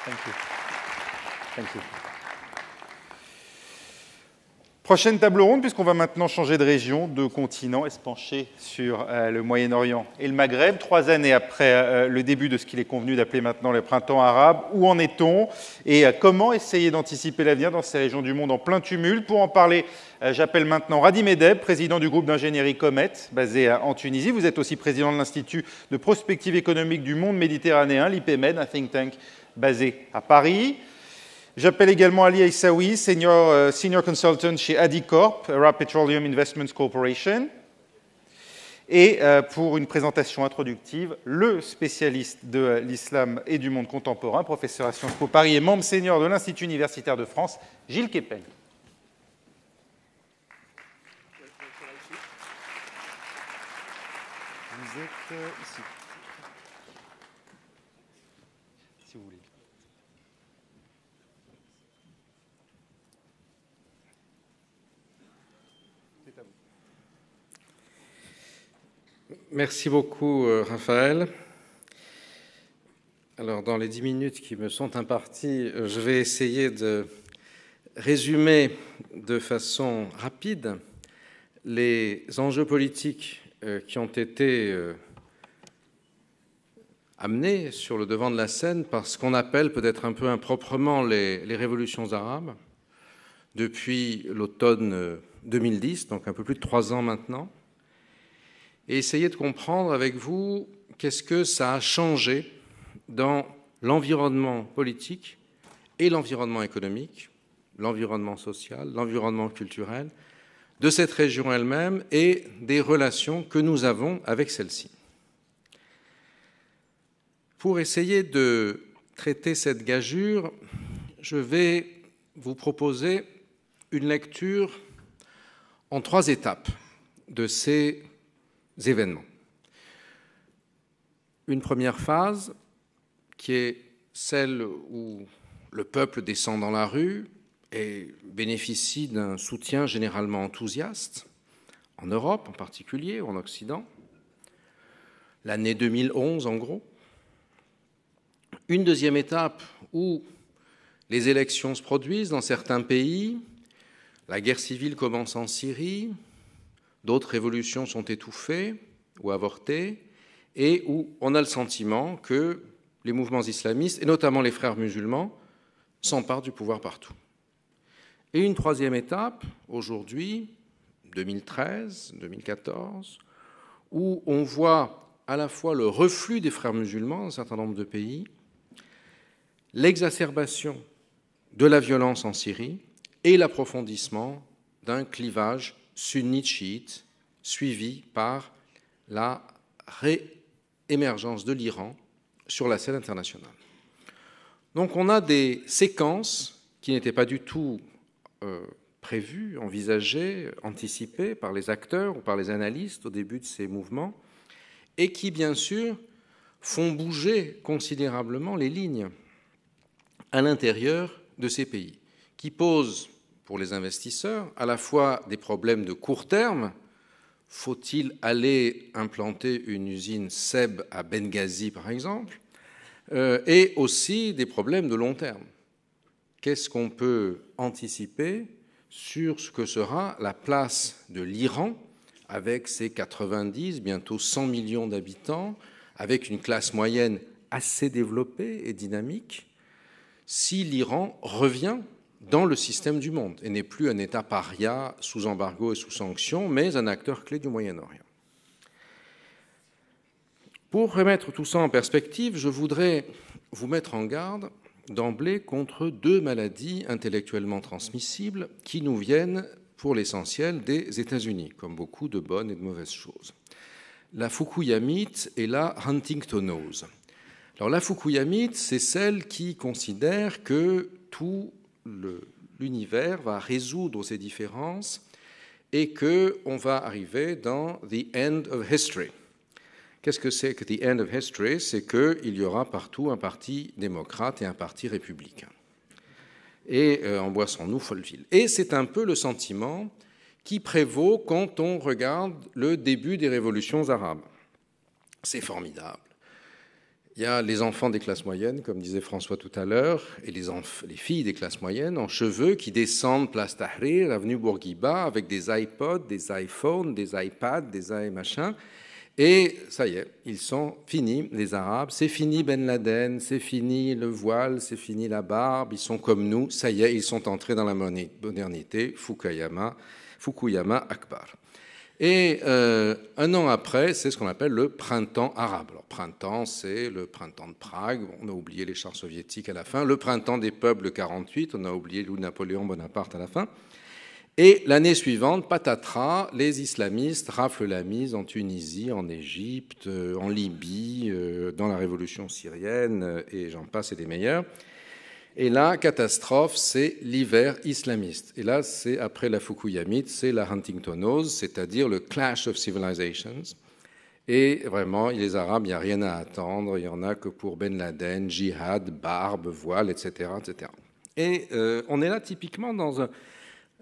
Thank you. Thank you. Prochaine table ronde, puisqu'on va maintenant changer de région, de continent et se pencher sur le Moyen-Orient et le Maghreb. 3 années après le début de ce qu'il est convenu d'appeler maintenant le printemps arabe, où en est-on et comment essayer d'anticiper l'avenir dans ces régions du monde en plein tumulte? Pour en parler, j'appelle maintenant Radi Medeb, président du groupe d'ingénierie Comet, basé en Tunisie. Vous êtes aussi président de l'Institut de prospective économique du monde méditerranéen, l'IPMED, un think tank basé à Paris. J'appelle également Ali Aissaoui, senior consultant chez Adicorp, Arab Petroleum Investments Corporation. Et pour une présentation introductive, le spécialiste de l'islam et du monde contemporain, professeur à Sciences Po Paris et membre senior de l'Institut universitaire de France, Gilles Kepel. Vous êtes ici. Si vous voulez. Merci beaucoup, Raphaël. Alors, dans les 10 minutes qui me sont imparties, je vais essayer de résumer de façon rapide les enjeux politiques qui ont été amenés sur le devant de la scène par ce qu'on appelle peut-être un peu improprement les révolutions arabes depuis l'automne 2010, donc un peu plus de 3 ans maintenant, et essayer de comprendre avec vous qu'est-ce que ça a changé dans l'environnement politique et l'environnement économique, l'environnement social, l'environnement culturel de cette région elle-même et des relations que nous avons avec celle-ci. Pour essayer de traiter cette gageure, je vais vous proposer une lecture en 3 étapes de ces événements. Une première phase qui est celle où le peuple descend dans la rue et bénéficie d'un soutien généralement enthousiaste, en Europe en particulier, ou en Occident. L'année 2011 en gros. Une deuxième étape où les élections se produisent dans certains pays, la guerre civile commence en Syrie, d'autres révolutions sont étouffées ou avortées, et où on a le sentiment que les mouvements islamistes, et notamment les frères musulmans, s'emparent du pouvoir partout. Et une troisième étape, aujourd'hui, 2013, 2014, où on voit à la fois le reflux des frères musulmans dans un certain nombre de pays, l'exacerbation de la violence en Syrie et l'approfondissement d'un clivage sunnite-chiite, suivi par la réémergence de l'Iran sur la scène internationale. Donc on a des séquences qui n'étaient pas du tout prévues, envisagées, anticipées par les acteurs ou par les analystes au début de ces mouvements, et qui, bien sûr, font bouger considérablement les lignes à l'intérieur de ces pays, qui posent pour les investisseurs à la fois des problèmes de court terme. Faut-il aller implanter une usine SEB à Benghazi, par exemple, et aussi des problèmes de long terme. Qu'est-ce qu'on peut anticiper sur ce que sera la place de l'Iran avec ses 90, bientôt 100 millions d'habitants, avec une classe moyenne assez développée et dynamique, si l'Iran revient dans le système du monde et n'est plus un État paria sous embargo et sous sanctions, mais un acteur clé du Moyen-Orient. Pour remettre tout ça en perspective, je voudrais vous mettre en garde d'emblée contre 2 maladies intellectuellement transmissibles qui nous viennent pour l'essentiel des États-Unis, comme beaucoup de bonnes et de mauvaises choses. La fukuyamite et la huntingtonose. Alors la fukuyamite, c'est celle qui considère que tout l'univers va résoudre ces différences et qu'on va arriver dans the end of history. Qu'est-ce que c'est que the end of history? C'est qu'il y aura partout un parti démocrate et un parti républicain. Et en Boissons-nous, Folleville. Et c'est un peu le sentiment qui prévaut quand on regarde le début des révolutions arabes. C'est formidable. il y a les enfants des classes moyennes, comme disait François tout à l'heure, et les filles des classes moyennes en cheveux qui descendent place Tahrir, avenue Bourguiba, avec des iPods, des iPhones, des iPads, des machins. Et ça y est, ils sont finis, les Arabes. C'est fini Ben Laden, c'est fini le voile, c'est fini la barbe. Ils sont comme nous. Ça y est, ils sont entrés dans la modernité. Fukuyama Akbar. Et un an après, c'est ce qu'on appelle le printemps arabe. Alors, printemps, c'est le printemps de Prague. On a oublié les chars soviétiques à la fin. Le printemps des peuples, 48. On a oublié Louis-Napoléon Bonaparte à la fin. Et l'année suivante, patatras, les islamistes raflent la mise en Tunisie, en Égypte, en Libye, dans la révolution syrienne, et j'en passe et des meilleurs. Et là, catastrophe, c'est l'hiver islamiste. Et là, c'est après la Fukuyamite, c'est la Huntingtonose, c'est-à-dire le clash of civilizations. Et vraiment, les Arabes, il n'y a rien à attendre, il n'y en a que pour Ben Laden, djihad, barbe, voile, etc. etc. Et on est là typiquement dans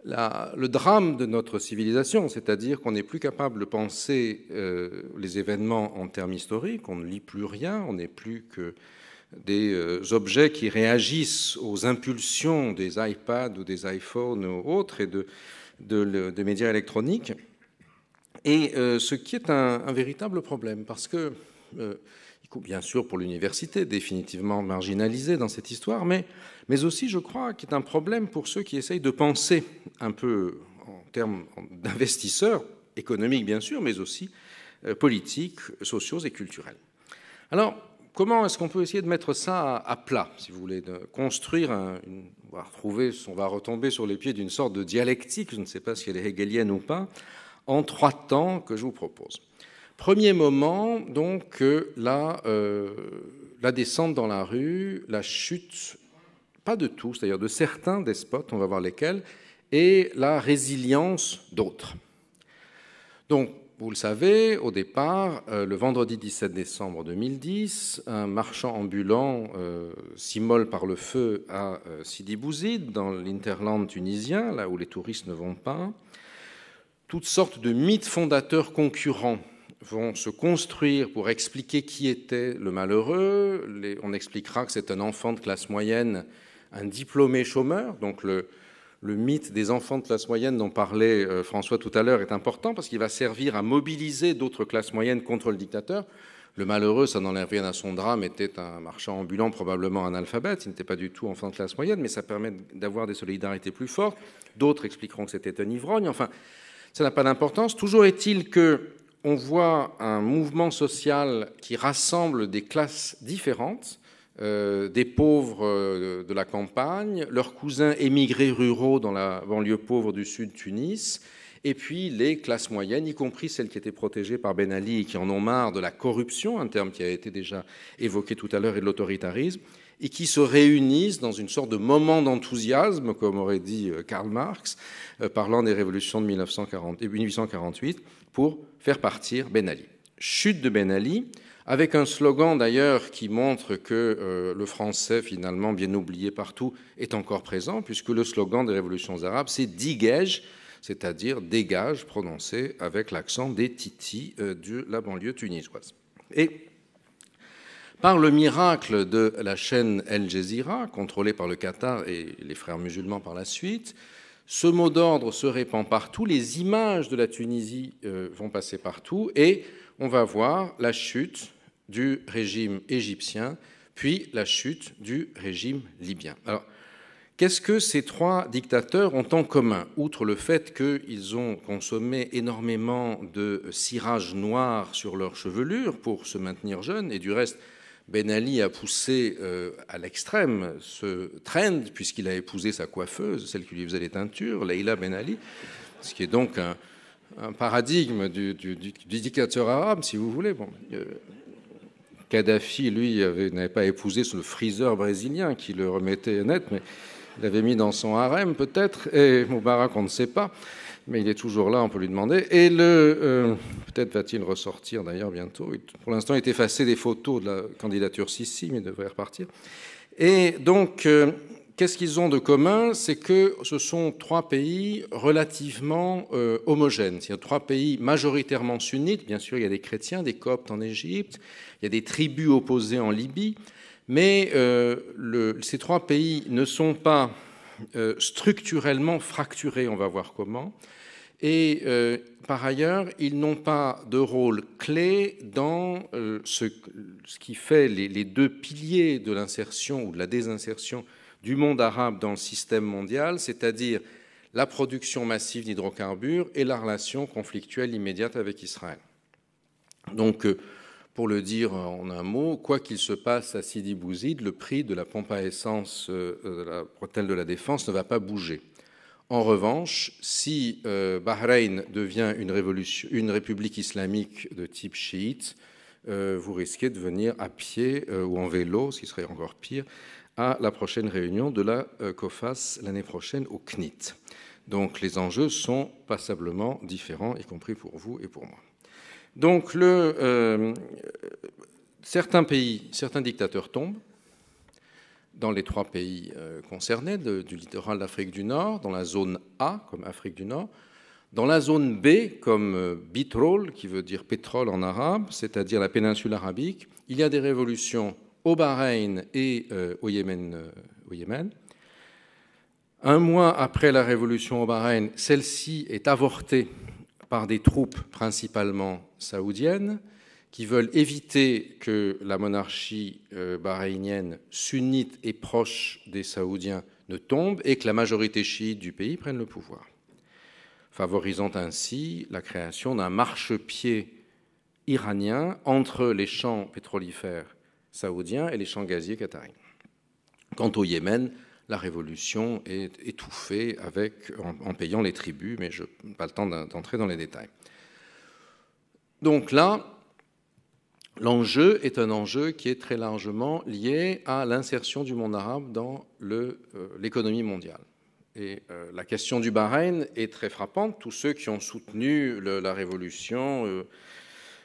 le drame de notre civilisation, c'est-à-dire qu'on n'est plus capable de penser les événements en termes historiques, on ne lit plus rien, on n'est plus que des objets qui réagissent aux impulsions des iPads ou des iPhones ou autres et de médias électroniques. Et ce qui est un véritable problème, parce que, bien sûr, pour l'université, définitivement marginalisée dans cette histoire, mais aussi, je crois, qu'il est un problème pour ceux qui essayent de penser un peu en termes d'investisseurs, économiques bien sûr, mais aussi politiques, sociaux et culturels. Alors, comment est-ce qu'on peut essayer de mettre ça à plat, si vous voulez, de construire on va retomber sur les pieds d'une sorte de dialectique, je ne sais pas si elle est hegelienne ou pas, en 3 temps que je vous propose. Premier moment, donc, la descente dans la rue, la chute, pas de tous, c'est-à-dire de certains despotes, on va voir lesquels, et la résilience d'autres. Donc, vous le savez, au départ, le vendredi 17 décembre 2010, un marchand ambulant s'immole par le feu à Sidi Bouzid, dans l'Interland tunisien, là où les touristes ne vont pas. Toutes sortes de mythes fondateurs concurrents vont se construire pour expliquer qui était le malheureux. On expliquera que c'est un enfant de classe moyenne, un diplômé chômeur, donc le mythe des enfants de classe moyenne dont parlait François tout à l'heure est important parce qu'il va servir à mobiliser d'autres classes moyennes contre le dictateur. Le malheureux, ça n'enlève rien à son drame, était un marchand ambulant, probablement analphabète. Il n'était pas du tout enfant de classe moyenne, mais ça permet d'avoir des solidarités plus fortes. D'autres expliqueront que c'était un ivrogne. Enfin, ça n'a pas d'importance. Toujours est-il qu'on voit un mouvement social qui rassemble des classes différentes, des pauvres de la campagne, leurs cousins émigrés ruraux dans la banlieue pauvre du sud Tunis, et puis les classes moyennes, y compris celles qui étaient protégées par Ben Ali et qui en ont marre de la corruption, un terme qui a été déjà évoqué tout à l'heure, et de l'autoritarisme, et qui se réunissent dans une sorte de moment d'enthousiasme, comme aurait dit Karl Marx, parlant des révolutions de 1848, pour faire partir Ben Ali. Chute de Ben Ali, avec un slogan d'ailleurs qui montre que le français, finalement bien oublié partout, est encore présent, puisque le slogan des révolutions arabes, c'est « Digège », c'est-à-dire « dégage », prononcé avec l'accent des titis de la banlieue tunisoise. Et par le miracle de la chaîne El Jazeera, contrôlée par le Qatar et les frères musulmans par la suite, ce mot d'ordre se répand partout, les images de la Tunisie vont passer partout, et on va voir la chute du régime égyptien, puis la chute du régime libyen. Alors, qu'est-ce que ces 3 dictateurs ont en commun, outre le fait qu'ils ont consommé énormément de cirage noir sur leur chevelure pour se maintenir jeunes, et du reste, Ben Ali a poussé à l'extrême ce trend, puisqu'il a épousé sa coiffeuse, celle qui lui faisait les teintures, Leila Ben Ali, ce qui est donc un paradigme du dictateur arabe, si vous voulez. Bon, Kadhafi, lui, n'avait pas épousé le friseur brésilien qui le remettait net, mais il l'avait mis dans son harem peut-être, et Moubarak, on ne sait pas, mais il est toujours là, on peut lui demander. Et peut-être va-t-il ressortir d'ailleurs bientôt. Pour l'instant, il est effacé des photos de la candidature Sisi, mais il devrait repartir. Et donc, qu'est-ce qu'ils ont de commun? C'est que ce sont trois pays relativement homogènes. C'est-à-dire trois pays majoritairement sunnites. Bien sûr, il y a des chrétiens, des coptes en Égypte, il y a des tribus opposées en Libye, mais ces trois pays ne sont pas structurellement fracturés, on va voir comment. Et par ailleurs, ils n'ont pas de rôle clé dans ce qui fait les deux piliers de l'insertion ou de la désinsertion du monde arabe dans le système mondial, c'est-à-dire la production massive d'hydrocarbures et la relation conflictuelle immédiate avec Israël. Donc, pour le dire en un mot, quoi qu'il se passe à Sidi Bouzid, le prix de la pompe à essence de la bretelle de la Défense ne va pas bouger. En revanche, si Bahreïn devient une république islamique de type chiite, vous risquez de venir à pied ou en vélo, ce qui serait encore pire, à la prochaine réunion de la COFAS l'année prochaine au CNIT. Donc les enjeux sont passablement différents, y compris pour vous et pour moi. Donc certains dictateurs tombent, dans les trois pays concernés, du littoral d'Afrique du Nord, dans la zone A, comme Afrique du Nord, dans la zone B, comme Bitrol, qui veut dire pétrole en arabe, c'est-à-dire la péninsule arabique, il y a des révolutions au Bahreïn et au Yémen. Un mois après la révolution au Bahreïn, celle-ci est avortée par des troupes principalement saoudiennes, qui veulent éviter que la monarchie bahreïnienne sunnite et proche des Saoudiens ne tombe et que la majorité chiite du pays prenne le pouvoir, favorisant ainsi la création d'un marchepied iranien entre les champs pétrolifères saoudiens et les champs gaziers qataris. Quant au Yémen, la révolution est étouffée en payant les tribus, mais je n'ai pas le temps d'entrer dans les détails. Donc là, l'enjeu est un enjeu qui est très largement lié à l'insertion du monde arabe dans l'économie mondiale. Et la question du Bahreïn est très frappante. Tous ceux qui ont soutenu la révolution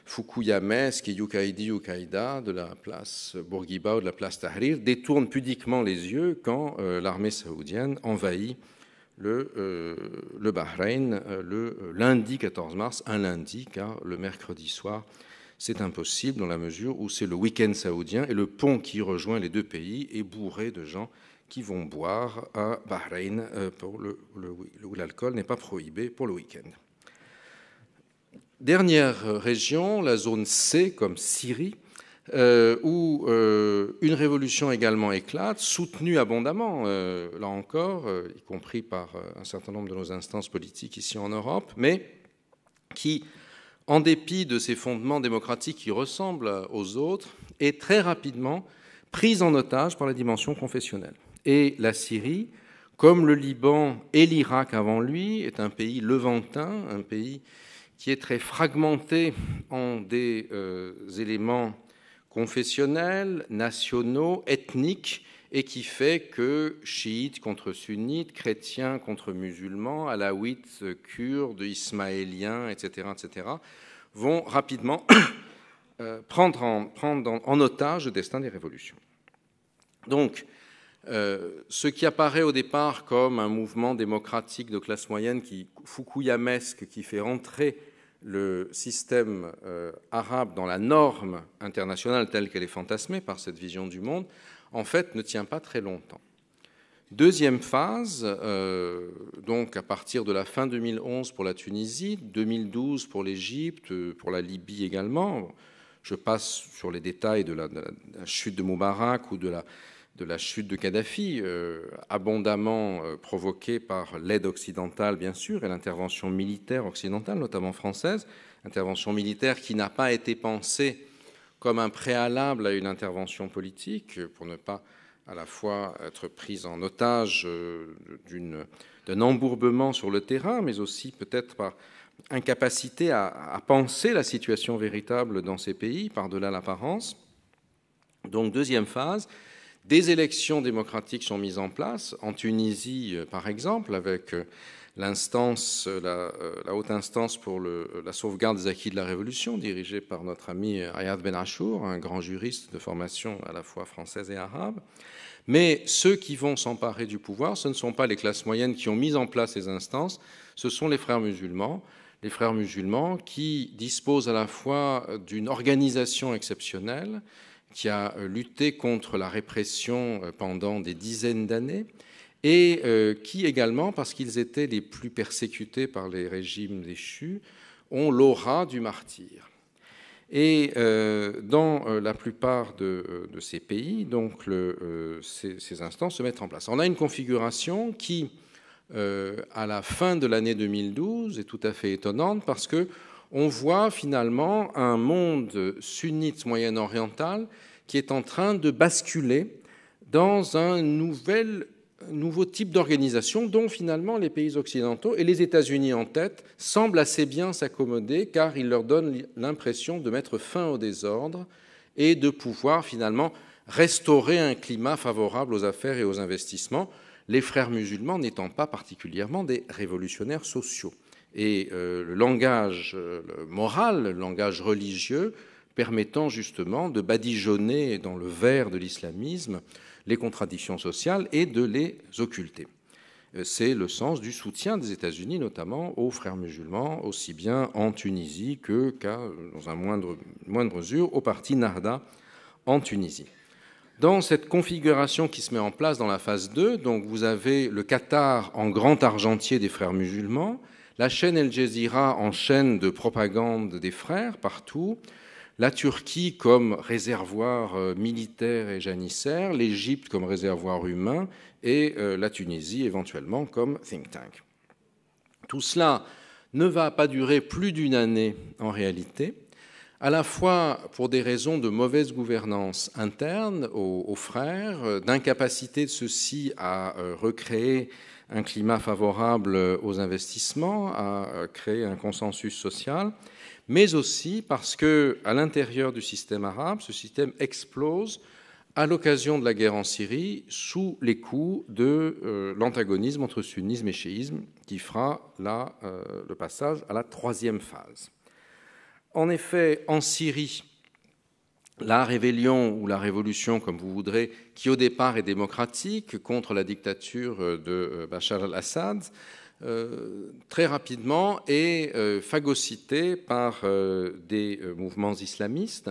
fukuyamesque et Yukaïda de la place Bourguiba ou de la place Tahrir détournent pudiquement les yeux quand l'armée saoudienne envahit le Bahreïn le lundi 14 mars, un lundi, car le mercredi soir, c'est impossible dans la mesure où c'est le week-end saoudien et le pont qui rejoint les deux pays est bourré de gens qui vont boire à Bahreïn où l'alcool n'est pas prohibé pour le week-end. Dernière région, la zone C, comme Syrie, où une révolution également éclate, soutenue abondamment, là encore, y compris par un certain nombre de nos instances politiques ici en Europe, mais qui, en dépit de ses fondements démocratiques qui ressemblent aux autres, est très rapidement prise en otage par la dimension confessionnelle. Et la Syrie, comme le Liban et l'Irak avant lui, est un pays levantin, un pays qui est très fragmenté en des éléments confessionnels, nationaux, ethniques, et qui fait que chiites contre sunnites, chrétiens contre musulmans, alaouites, kurdes, ismaéliens, etc., vont rapidement prendre en otage le destin des révolutions. Donc, ce qui apparaît au départ comme un mouvement démocratique de classe moyenne fukuyamesque, qui fait rentrer le système arabe dans la norme internationale telle qu'elle est fantasmée par cette vision du monde, en fait, ne tient pas très longtemps. Deuxième phase, donc à partir de la fin 2011 pour la Tunisie, 2012 pour l'Égypte, pour la Libye également. Je passe sur les détails de la chute de Moubarak ou de la chute de Kadhafi, abondamment provoquée par l'aide occidentale, bien sûr, et l'intervention militaire occidentale, notamment française, intervention militaire qui n'a pas été pensée comme un préalable à une intervention politique, pour ne pas à la fois être prise en otage d'un embourbement sur le terrain, mais aussi peut-être par incapacité à penser la situation véritable dans ces pays, par-delà l'apparence. Donc, deuxième phase, des élections démocratiques sont mises en place, en Tunisie, par exemple, avec la haute instance pour la sauvegarde des acquis de la Révolution, dirigée par notre ami Ayad Ben Achour, un grand juriste de formation à la fois française et arabe. Mais ceux qui vont s'emparer du pouvoir, ce ne sont pas les classes moyennes qui ont mis en place ces instances, ce sont les frères musulmans qui disposent à la fois d'une organisation exceptionnelle, qui a lutté contre la répression pendant des dizaines d'années, et qui également, parce qu'ils étaient les plus persécutés par les régimes déchus, ont l'aura du martyr. Et dans la plupart de ces pays, donc ces instances se mettent en place. On a une configuration qui, à la fin de l'année 2012, est tout à fait étonnante parce que on voit finalement un monde sunnite moyen-oriental qui est en train de basculer dans un nouveau type d'organisation dont finalement les pays occidentaux, et les États-Unis en tête, semblent assez bien s'accommoder car ils leur donnent l'impression de mettre fin au désordre et de pouvoir finalement restaurer un climat favorable aux affaires et aux investissements, les frères musulmans n'étant pas particulièrement des révolutionnaires sociaux. Et le langage moral, le langage religieux, permettant justement de badigeonner dans le verre de l'islamisme les contradictions sociales et de les occulter. C'est le sens du soutien des États-Unis, notamment aux frères musulmans, aussi bien en Tunisie dans un moindre mesure, au parti Nahda en Tunisie. Dans cette configuration qui se met en place dans la phase 2, donc vous avez le Qatar en grand argentier des frères musulmans, la chaîne El Jazeera en chaîne de propagande des frères partout, la Turquie comme réservoir militaire et janissaire, l'Égypte comme réservoir humain et la Tunisie éventuellement comme think tank. Tout cela ne va pas durer plus d'une année en réalité, à la fois pour des raisons de mauvaise gouvernance interne aux frères, d'incapacité de ceux-ci à recréer un climat favorable aux investissements, à créer un consensus social, mais aussi parce qu'à l'intérieur du système arabe, ce système explose à l'occasion de la guerre en Syrie sous les coups de l'antagonisme entre sunnisme et chiisme qui fera le passage à la troisième phase. En effet, en Syrie, la rébellion ou la révolution, comme vous voudrez, qui au départ est démocratique contre la dictature de Bachar al-Assad, très rapidement est phagocytée par des mouvements islamistes,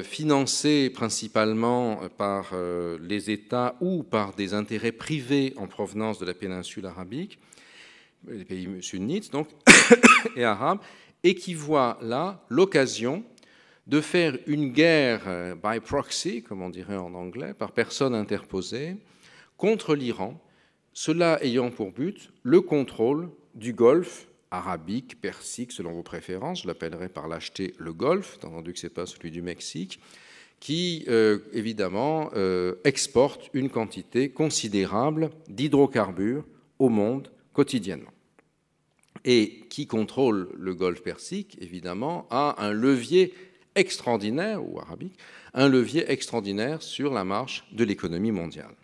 financés principalement par les États ou par des intérêts privés en provenance de la péninsule arabique, les pays sunnites donc, et arabes, et qui voient là l'occasion de faire une guerre by proxy, comme on dirait en anglais, par personne interposée, contre l'Iran, cela ayant pour but le contrôle du Golfe arabique, persique, selon vos préférences, je l'appellerai par lâcheté le Golfe, étant entendu que ce n'est pas celui du Mexique, qui, évidemment, exporte une quantité considérable d'hydrocarbures au monde quotidiennement. Et qui contrôle le Golfe Persique, évidemment, a un levier extraordinaire, ou arabique, un levier extraordinaire sur la marche de l'économie mondiale.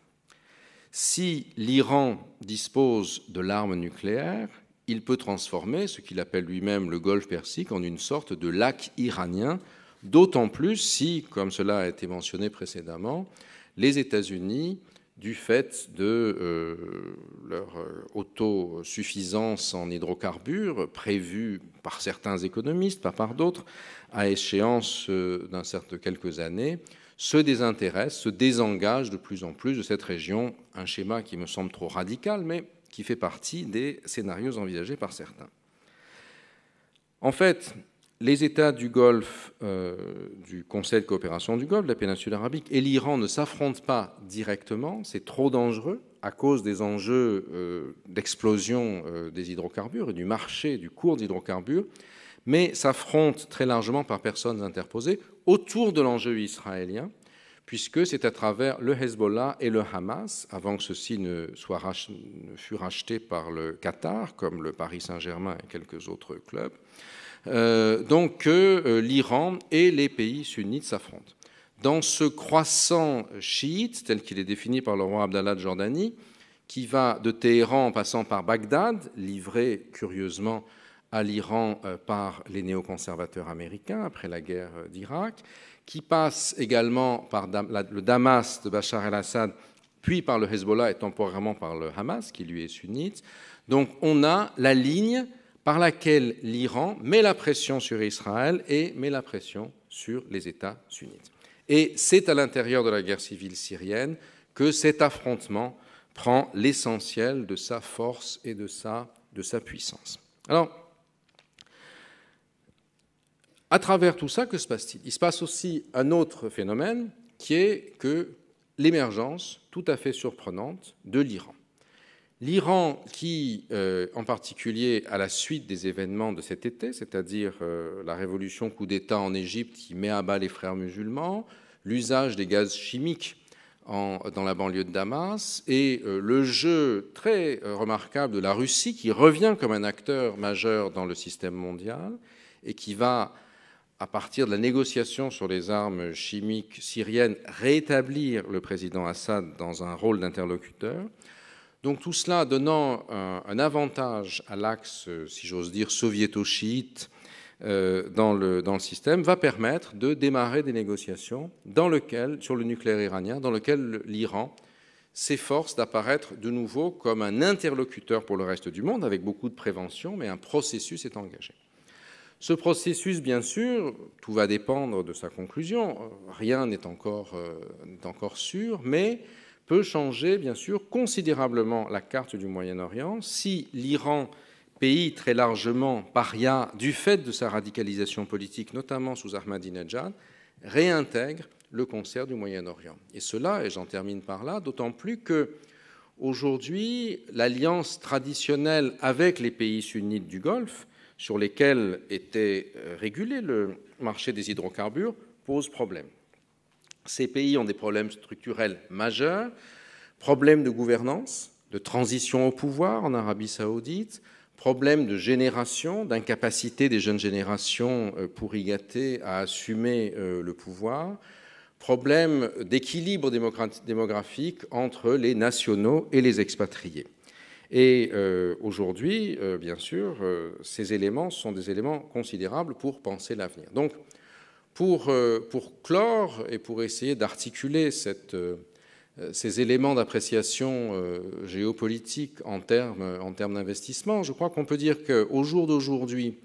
Si l'Iran dispose de l'arme nucléaire, il peut transformer ce qu'il appelle lui-même le Golfe Persique en une sorte de lac iranien, d'autant plus si, comme cela a été mentionné précédemment, les États-Unis, du fait de leur autosuffisance en hydrocarbures, prévue par certains économistes, pas par d'autres, à échéance quelques années, se désintéressent, se désengagent de plus en plus de cette région, un schéma qui me semble trop radical, mais qui fait partie des scénarios envisagés par certains. En fait, les États du Golfe, du Conseil de coopération du Golfe, de la péninsule arabique, et l'Iran ne s'affrontent pas directement, c'est trop dangereux à cause des enjeux d'explosion des hydrocarbures et du marché, du cours d'hydrocarbures, mais s'affrontent très largement par personnes interposées autour de l'enjeu israélien, puisque c'est à travers le Hezbollah et le Hamas, avant que ceci ne fût racheté par le Qatar, comme le Paris Saint-Germain et quelques autres clubs, donc que l'Iran et les pays sunnites s'affrontent. Dans ce croissant chiite, tel qu'il est défini par le roi Abdallah de Jordanie, qui va de Téhéran en passant par Bagdad, livré curieusement à l'Iran par les néoconservateurs américains après la guerre d'Irak, qui passe également par le Damas de Bachar el-Assad puis par le Hezbollah et temporairement par le Hamas, qui lui est sunnite. Donc on a la ligne par laquelle l'Iran met la pression sur Israël et met la pression sur les États sunnites. Et c'est à l'intérieur de la guerre civile syrienne que cet affrontement prend l'essentiel de sa force et de sa puissance. Alors, à travers tout ça, que se passe-t-il ? Il se passe aussi un autre phénomène qui est que l'émergence tout à fait surprenante de l'Iran. L'Iran qui, en particulier à la suite des événements de cet été, c'est-à-dire la révolution coup d'État en Égypte qui met à bas les frères musulmans, l'usage des gaz chimiques dans la banlieue de Damas et le jeu très remarquable de la Russie qui revient comme un acteur majeur dans le système mondial et qui va, à partir de la négociation sur les armes chimiques syriennes, rétablir le président Assad dans un rôle d'interlocuteur. Donc tout cela donnant un avantage à l'axe, si j'ose dire, soviéto-chiite dans le système, va permettre de démarrer des négociations sur le nucléaire iranien, dans lequel l'Iran s'efforce d'apparaître de nouveau comme un interlocuteur pour le reste du monde, avec beaucoup de prévention, mais un processus est engagé. Ce processus, bien sûr, tout va dépendre de sa conclusion, rien n'est encore sûr, mais peut changer, bien sûr, considérablement la carte du Moyen-Orient si l'Iran, pays très largement paria du fait de sa radicalisation politique, notamment sous Ahmadinejad, réintègre le concert du Moyen-Orient. Et cela, et j'en termine par là, d'autant plus que aujourd'hui, l'alliance traditionnelle avec les pays sunnites du Golfe, sur lesquels était régulé le marché des hydrocarbures, pose problème. Ces pays ont des problèmes structurels majeurs, problèmes de gouvernance, de transition au pouvoir en Arabie saoudite, problèmes de génération, d'incapacité des jeunes générations pour y gâter à assumer le pouvoir, problèmes d'équilibre démographique entre les nationaux et les expatriés. Et aujourd'hui, bien sûr, ces éléments sont des éléments considérables pour penser l'avenir. Donc, pour clore et pour essayer d'articuler ces éléments d'appréciation géopolitique en termes d'investissement, je crois qu'on peut dire qu'au jour d'aujourd'hui,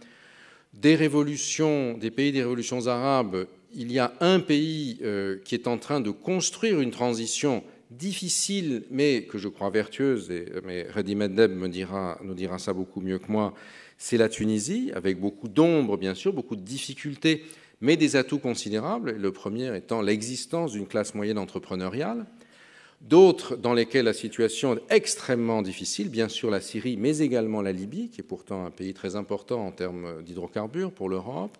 des pays des révolutions arabes, il y a un pays qui est en train de construire une transition difficile, mais que je crois vertueuse, mais Redi Meddeb nous dira ça beaucoup mieux que moi, c'est la Tunisie, avec beaucoup d'ombres, bien sûr, beaucoup de difficultés, mais des atouts considérables, le premier étant l'existence d'une classe moyenne entrepreneuriale, d'autres dans lesquels la situation est extrêmement difficile, bien sûr la Syrie, mais également la Libye, qui est pourtant un pays très important en termes d'hydrocarbures pour l'Europe,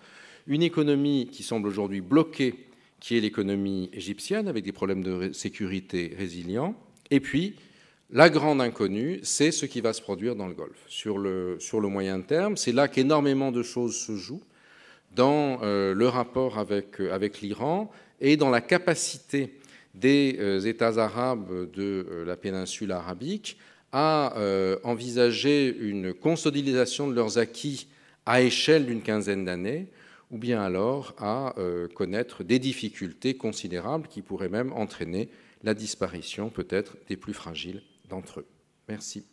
une économie qui semble aujourd'hui bloquée, qui est l'économie égyptienne, avec des problèmes de sécurité résilients, et puis la grande inconnue, c'est ce qui va se produire dans le Golfe. Sur le moyen terme, c'est là qu'énormément de choses se jouent, dans le rapport avec l'Iran et dans la capacité des États arabes de la péninsule arabique à envisager une consolidation de leurs acquis à échelle d'une quinzaine d'années, ou bien alors à connaître des difficultés considérables qui pourraient même entraîner la disparition peut-être des plus fragiles d'entre eux. Merci.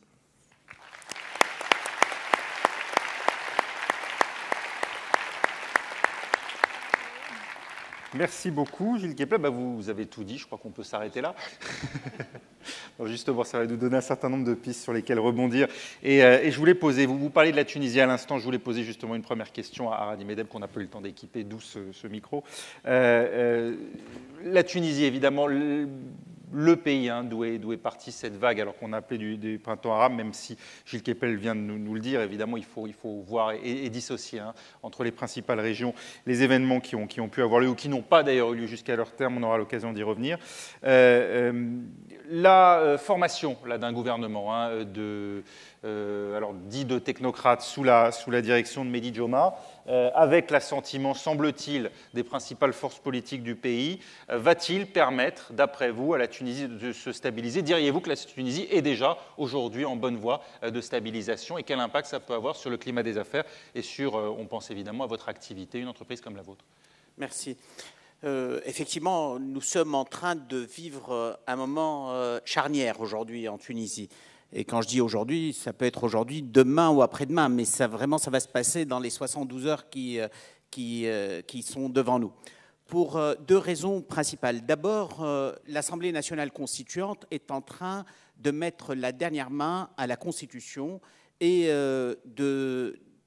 Merci beaucoup, Gilles Kepler. Vous avez tout dit, je crois qu'on peut s'arrêter là. Alors justement, ça va nous donner un certain nombre de pistes sur lesquelles rebondir. Et je voulais poser, vous parlez de la Tunisie à l'instant, je voulais poser justement une première question à Redi Meddeb, qu'on n'a pas eu le temps d'équiper, d'où ce micro. La Tunisie, évidemment, le pays d'où est partie cette vague, alors qu'on a appelé du printemps arabe, même si Gilles Kepler vient de nous le dire, évidemment, il faut voir et dissocier entre les principales régions les événements qui ont pu avoir lieu ou qui n'ont pas d'ailleurs eu lieu jusqu'à leur terme, on aura l'occasion d'y revenir. La formation d'un gouvernement dit de technocrates sous la direction de Mehdi Djoma, avec l'assentiment, semble-t-il, des principales forces politiques du pays, va-t-il permettre, d'après vous, à la Tunisie de se stabiliser? Diriez-vous que la Tunisie est déjà aujourd'hui en bonne voie de stabilisation et quel impact ça peut avoir sur le climat des affaires et sur, on pense évidemment à votre activité, une entreprise comme la vôtre? Merci. Effectivement, nous sommes en train de vivre un moment charnière aujourd'hui en Tunisie. Et quand je dis aujourd'hui, ça peut être aujourd'hui, demain ou après-demain, mais ça, vraiment, ça va se passer dans les 72 heures qui sont devant nous. Pour deux raisons principales. D'abord, l'Assemblée nationale constituante est en train de mettre la dernière main à la Constitution et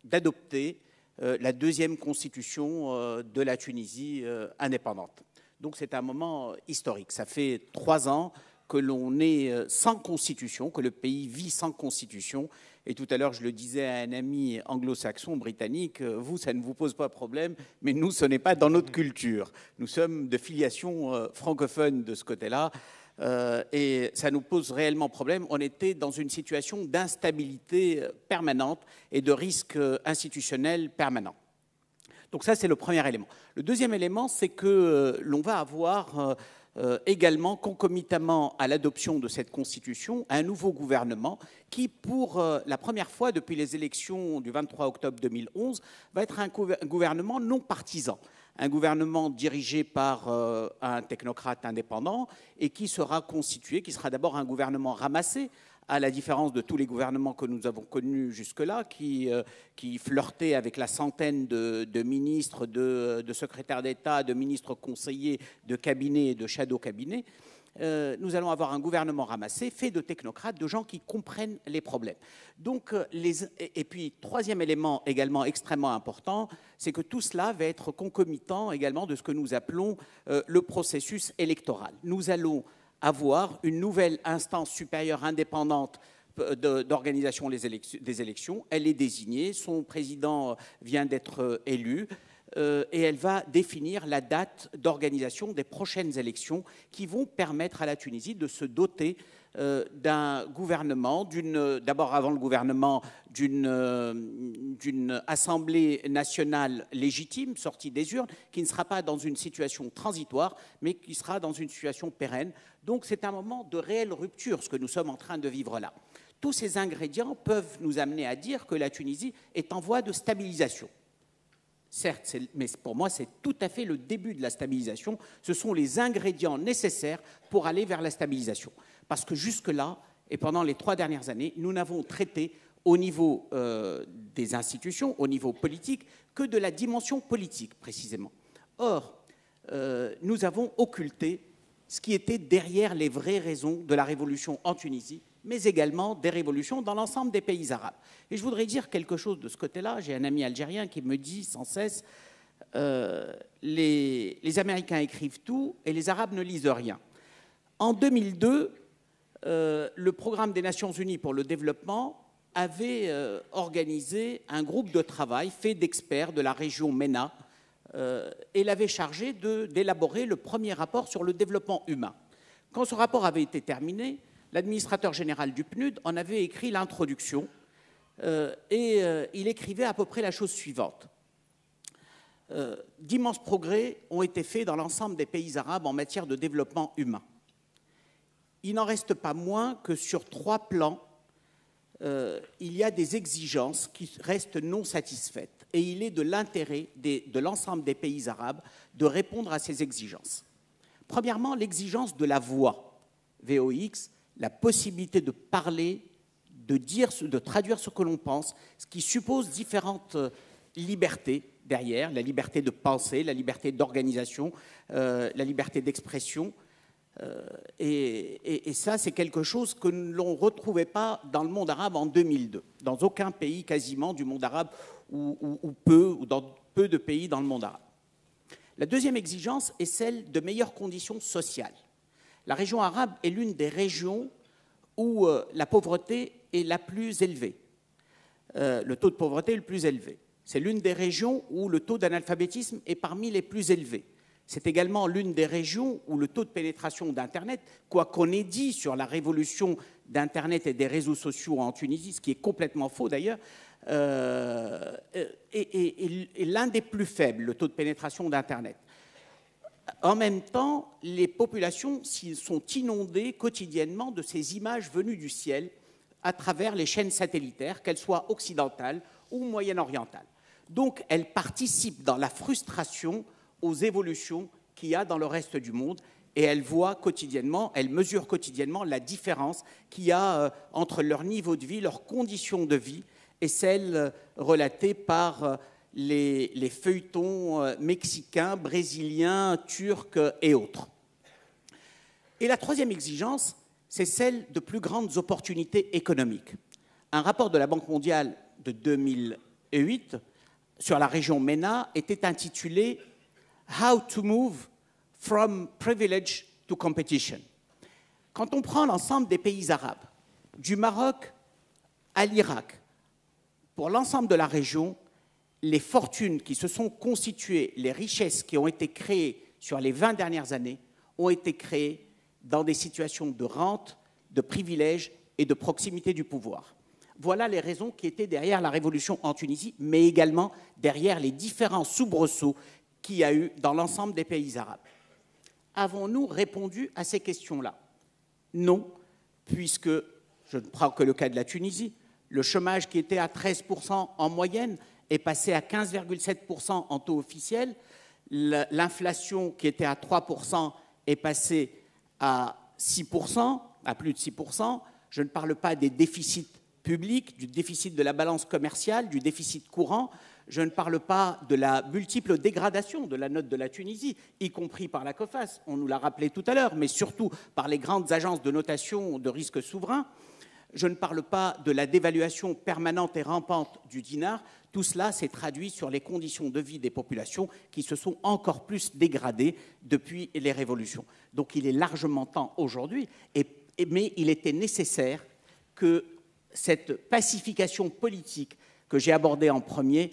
d'adopter la deuxième constitution de la Tunisie indépendante. Donc c'est un moment historique. Ça fait 3 ans que l'on est sans constitution, que le pays vit sans constitution. Et tout à l'heure, je le disais à un ami anglo-saxon, britannique, vous, ça ne vous pose pas de problème, mais nous, ce n'est pas dans notre culture. Nous sommes de filiation francophone de ce côté-là, et ça nous pose réellement problème. On était dans une situation d'instabilité permanente et de risque institutionnel permanent. Donc ça, c'est le premier élément. Le deuxième élément, c'est que l'on va avoir également, concomitamment à l'adoption de cette constitution, un nouveau gouvernement qui, pour la première fois depuis les élections du 23 octobre 2011, va être un gouvernement non partisan, un gouvernement dirigé par un technocrate indépendant et qui sera constitué, qui sera d'abord un gouvernement ramassé, à la différence de tous les gouvernements que nous avons connus jusque-là, qui flirtaient avec la centaine de ministres, de secrétaires d'État, de ministres conseillers, de cabinets et de shadow cabinets. Nous allons avoir un gouvernement ramassé, fait de technocrates, de gens qui comprennent les problèmes. Donc, et puis, troisième élément également extrêmement important, c'est que tout cela va être concomitant également de ce que nous appelons le processus électoral. Nous allons avoir une nouvelle instance supérieure indépendante d'organisation des élections. Elle est désignée, son président vient d'être élu, et elle va définir la date d'organisation des prochaines élections qui vont permettre à la Tunisie de se doter d'un gouvernement, d'abord avant le gouvernement, d'une assemblée nationale légitime, sortie des urnes, qui ne sera pas dans une situation transitoire, mais qui sera dans une situation pérenne. Donc c'est un moment de réelle rupture, ce que nous sommes en train de vivre là. Tous ces ingrédients peuvent nous amener à dire que la Tunisie est en voie de stabilisation. Certes, mais pour moi, c'est tout à fait le début de la stabilisation. Ce sont les ingrédients nécessaires pour aller vers la stabilisation. Parce que jusque-là, et pendant les 3 dernières années, nous n'avons traité au niveau des institutions, au niveau politique, que de la dimension politique, précisément. Or, nous avons occulté ce qui était derrière les vraies raisons de la révolution en Tunisie, mais également des révolutions dans l'ensemble des pays arabes. Et je voudrais dire quelque chose de ce côté-là. J'ai un ami algérien qui me dit sans cesse les Américains écrivent tout et les Arabes ne lisent rien. En 2002, le programme des Nations Unies pour le développement avait organisé un groupe de travail fait d'experts de la région MENA et l'avait chargé d'élaborer le premier rapport sur le développement humain. Quand ce rapport avait été terminé, l'administrateur général du PNUD en avait écrit l'introduction et il écrivait à peu près la chose suivante. D'immenses progrès ont été faits dans l'ensemble des pays arabes en matière de développement humain. Il n'en reste pas moins que sur 3 plans, il y a des exigences qui restent non satisfaites. Et il est de l'intérêt de l'ensemble des pays arabes de répondre à ces exigences. Premièrement, l'exigence de la voix, VOX, la possibilité de parler, de dire, de traduire ce que l'on pense, ce qui suppose différentes libertés derrière, la liberté de penser, la liberté d'organisation, la liberté d'expression. Et ça, c'est quelque chose que l'on ne retrouvait pas dans le monde arabe en 2002, dans aucun pays quasiment du monde arabe, ou dans peu de pays dans le monde arabe. La deuxième exigence est celle de meilleures conditions sociales. La région arabe est l'une des régions où la pauvreté est la plus élevée. Le taux de pauvreté est le plus élevé. C'est l'une des régions où le taux d'analphabétisme est parmi les plus élevés. C'est également l'une des régions où le taux de pénétration d'Internet, quoi qu'on ait dit sur la révolution d'Internet et des réseaux sociaux en Tunisie, ce qui est complètement faux d'ailleurs, est l'un des plus faibles, le taux de pénétration d'Internet. En même temps, les populations sont inondées quotidiennement de ces images venues du ciel à travers les chaînes satellitaires, qu'elles soient occidentales ou moyen-orientales. Donc, elles participent dans la frustration aux évolutions qu'il y a dans le reste du monde. Et elle voit quotidiennement, elle mesure quotidiennement la différence qu'il y a entre leur niveau de vie, leurs conditions de vie et celles relatées par les feuilletons mexicains, brésiliens, turcs et autres. Et la troisième exigence, c'est celle de plus grandes opportunités économiques. Un rapport de la Banque mondiale de 2008 sur la région MENA était intitulé « How to move from privilege to competition ». Quand on prend l'ensemble des pays arabes, du Maroc à l'Irak, pour l'ensemble de la région, les fortunes qui se sont constituées, les richesses qui ont été créées sur les 20 dernières années ont été créées dans des situations de rente, de privilèges et de proximité du pouvoir. Voilà les raisons qui étaient derrière la révolution en Tunisie, mais également derrière les différents soubresauts qu'il y a eu dans l'ensemble des pays arabes. Avons-nous répondu à ces questions-là? Non, puisque, je ne prends que le cas de la Tunisie, le chômage qui était à 13% en moyenne est passé à 15,7% en taux officiel, l'inflation qui était à 3% est passée à 6%, à plus de 6%, je ne parle pas des déficits publics, du déficit de la balance commerciale, du déficit courant, je ne parle pas de la multiple dégradation de la note de la Tunisie, y compris par la COFAS, on nous l'a rappelé tout à l'heure, mais surtout par les grandes agences de notation de risque souverain. Je ne parle pas de la dévaluation permanente et rampante du dinar. Tout cela s'est traduit sur les conditions de vie des populations qui se sont encore plus dégradées depuis les révolutions. Donc il est largement temps aujourd'hui, mais il était nécessaire que cette pacification politique que j'ai abordée en premier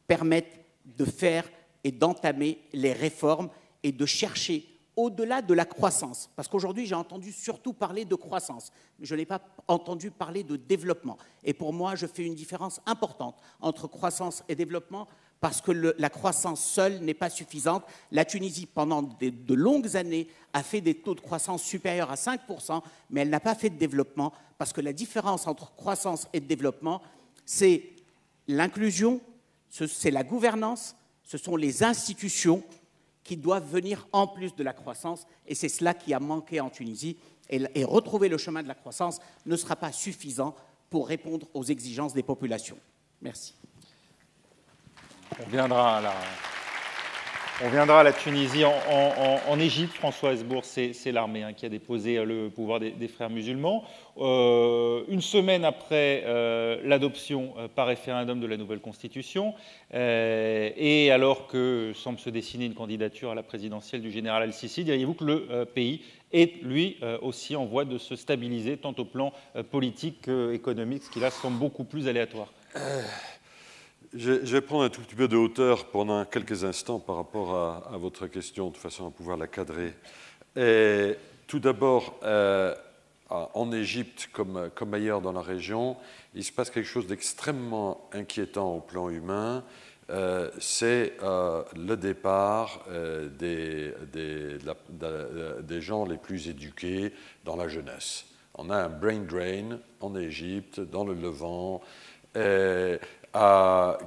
permette de faire et d'entamer les réformes et de chercher au-delà de la croissance, parce qu'aujourd'hui j'ai entendu surtout parler de croissance, mais je n'ai pas entendu parler de développement. Et pour moi, je fais une différence importante entre croissance et développement, parce que la croissance seule n'est pas suffisante. La Tunisie, pendant de longues années, a fait des taux de croissance supérieurs à 5%, mais elle n'a pas fait de développement, parce que la différence entre croissance et développement, c'est l'inclusion, c'est la gouvernance, ce sont les institutions qui doivent venir en plus de la croissance, et c'est cela qui a manqué en Tunisie, et retrouver le chemin de la croissance ne sera pas suffisant pour répondre aux exigences des populations. Merci. On viendra à la Tunisie. En Égypte, François Hesbourg, c'est l'armée qui a déposé le pouvoir des frères musulmans. Une semaine après l'adoption par référendum de la nouvelle constitution, et alors que semble se dessiner une candidature à la présidentielle du général Al-Sisi, diriez-vous que le pays est, lui aussi, en voie de se stabiliser, tant au plan politique qu'économique, ce qui là semble beaucoup plus aléatoire? Je vais prendre un tout petit peu de hauteur pendant quelques instants par rapport à votre question, de façon à pouvoir la cadrer. Et tout d'abord, en Égypte, comme ailleurs dans la région, il se passe quelque chose d'extrêmement inquiétant au plan humain. C'est le départ des gens les plus éduqués dans la jeunesse. On a un brain drain en Égypte, dans le Levant,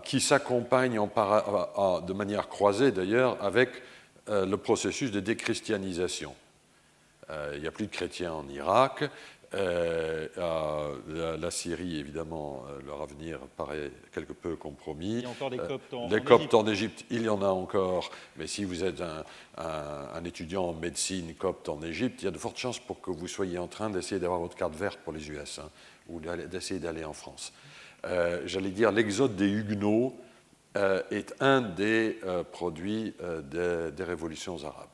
qui s'accompagne de manière croisée d'ailleurs avec le processus de déchristianisation. Il n'y a plus de chrétiens en Irak. La Syrie, évidemment, leur avenir paraît quelque peu compromis. Il y a encore des Coptes en Des Coptes en Égypte, il y en a encore. Mais si vous êtes un étudiant en médecine copte en Égypte, il y a de fortes chances pour que vous soyez en train d'essayer d'avoir votre carte verte pour les US, ou d'essayer d'aller en France. J'allais dire, l'exode des Huguenots est un des produits des révolutions arabes.